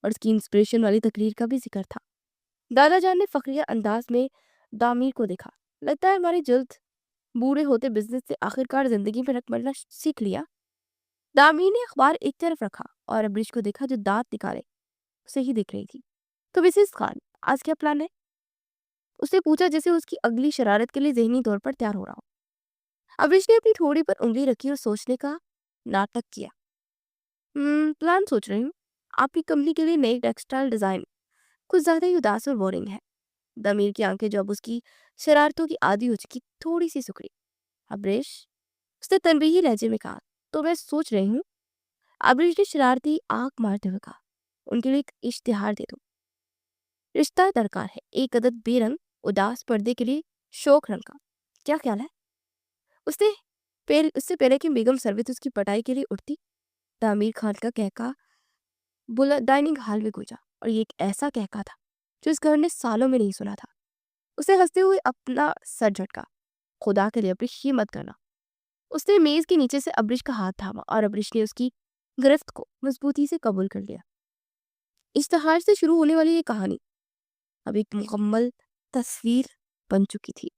और उसकी इंस्पिरेशन वाली तकरीर का भी जिक्र था। दादा जान ने फखरिया अंदाज में दामीर को देखा। लगता है हमारे जल्द बूढ़े होते बिजनेस से आखिरकार जिंदगी में रकमरना सीख लिया। दामीर ने अखबार एक तरफ रखा और अब्रिश को देखा, जो दांत निकाले उसे ही दिख रही थी। तो मिसेस खान, आज क्या प्लान है? उसने पूछा, जैसे उसकी अगली शरारत के लिए जहनी तौर पर तैयार हो रहा हो। अब्रिश ने अपनी ठोड़ी पर उंगली रखी और सोचने का नाटक किया। प्लान सोच रही हूँ। आपकी कंपनी के लिए नई टेक्सटाइल डिजाइन कुछ ज्यादा ही उदास और बोरिंग है। दमीर की आंखें, जो अब उसकी शरारतों की आदी हो चुकी, थोड़ी सी सुकड़ी। अब्रिश, उसने तनबीही लहजे में कहा, तो मैं सोच रही हूँ। अब्रिश ने शरारती आंख मारते हुए कहा, उनके लिए एक इश्तिहार दे दो। रिश्ता दरकार है, एक अदद बेरंग उदास पर्दे के लिए शोक रंग का। क्या ख्याल है? उसने उससे पहले कि बेगम सरवत उसकी पटाई के लिए उठती, तामीर खान का कहका बुला डाइनिंग हॉल में गूंजा, और ये एक ऐसा कहका था जो इस घर ने सालों में नहीं सुना था। उसे हंसते हुए अपना सर झटका। खुदा के लिए अब्रिश, ये मत करना। उसने मेज के नीचे से अब्रिश का हाथ थामा, और अब्रिश ने उसकी गिरफ्त को मजबूती से कबूल कर लिया। इश्तिहार से शुरू होने वाली ये कहानी अब एक मुकम्मल तस्वीर बन चुकी थी।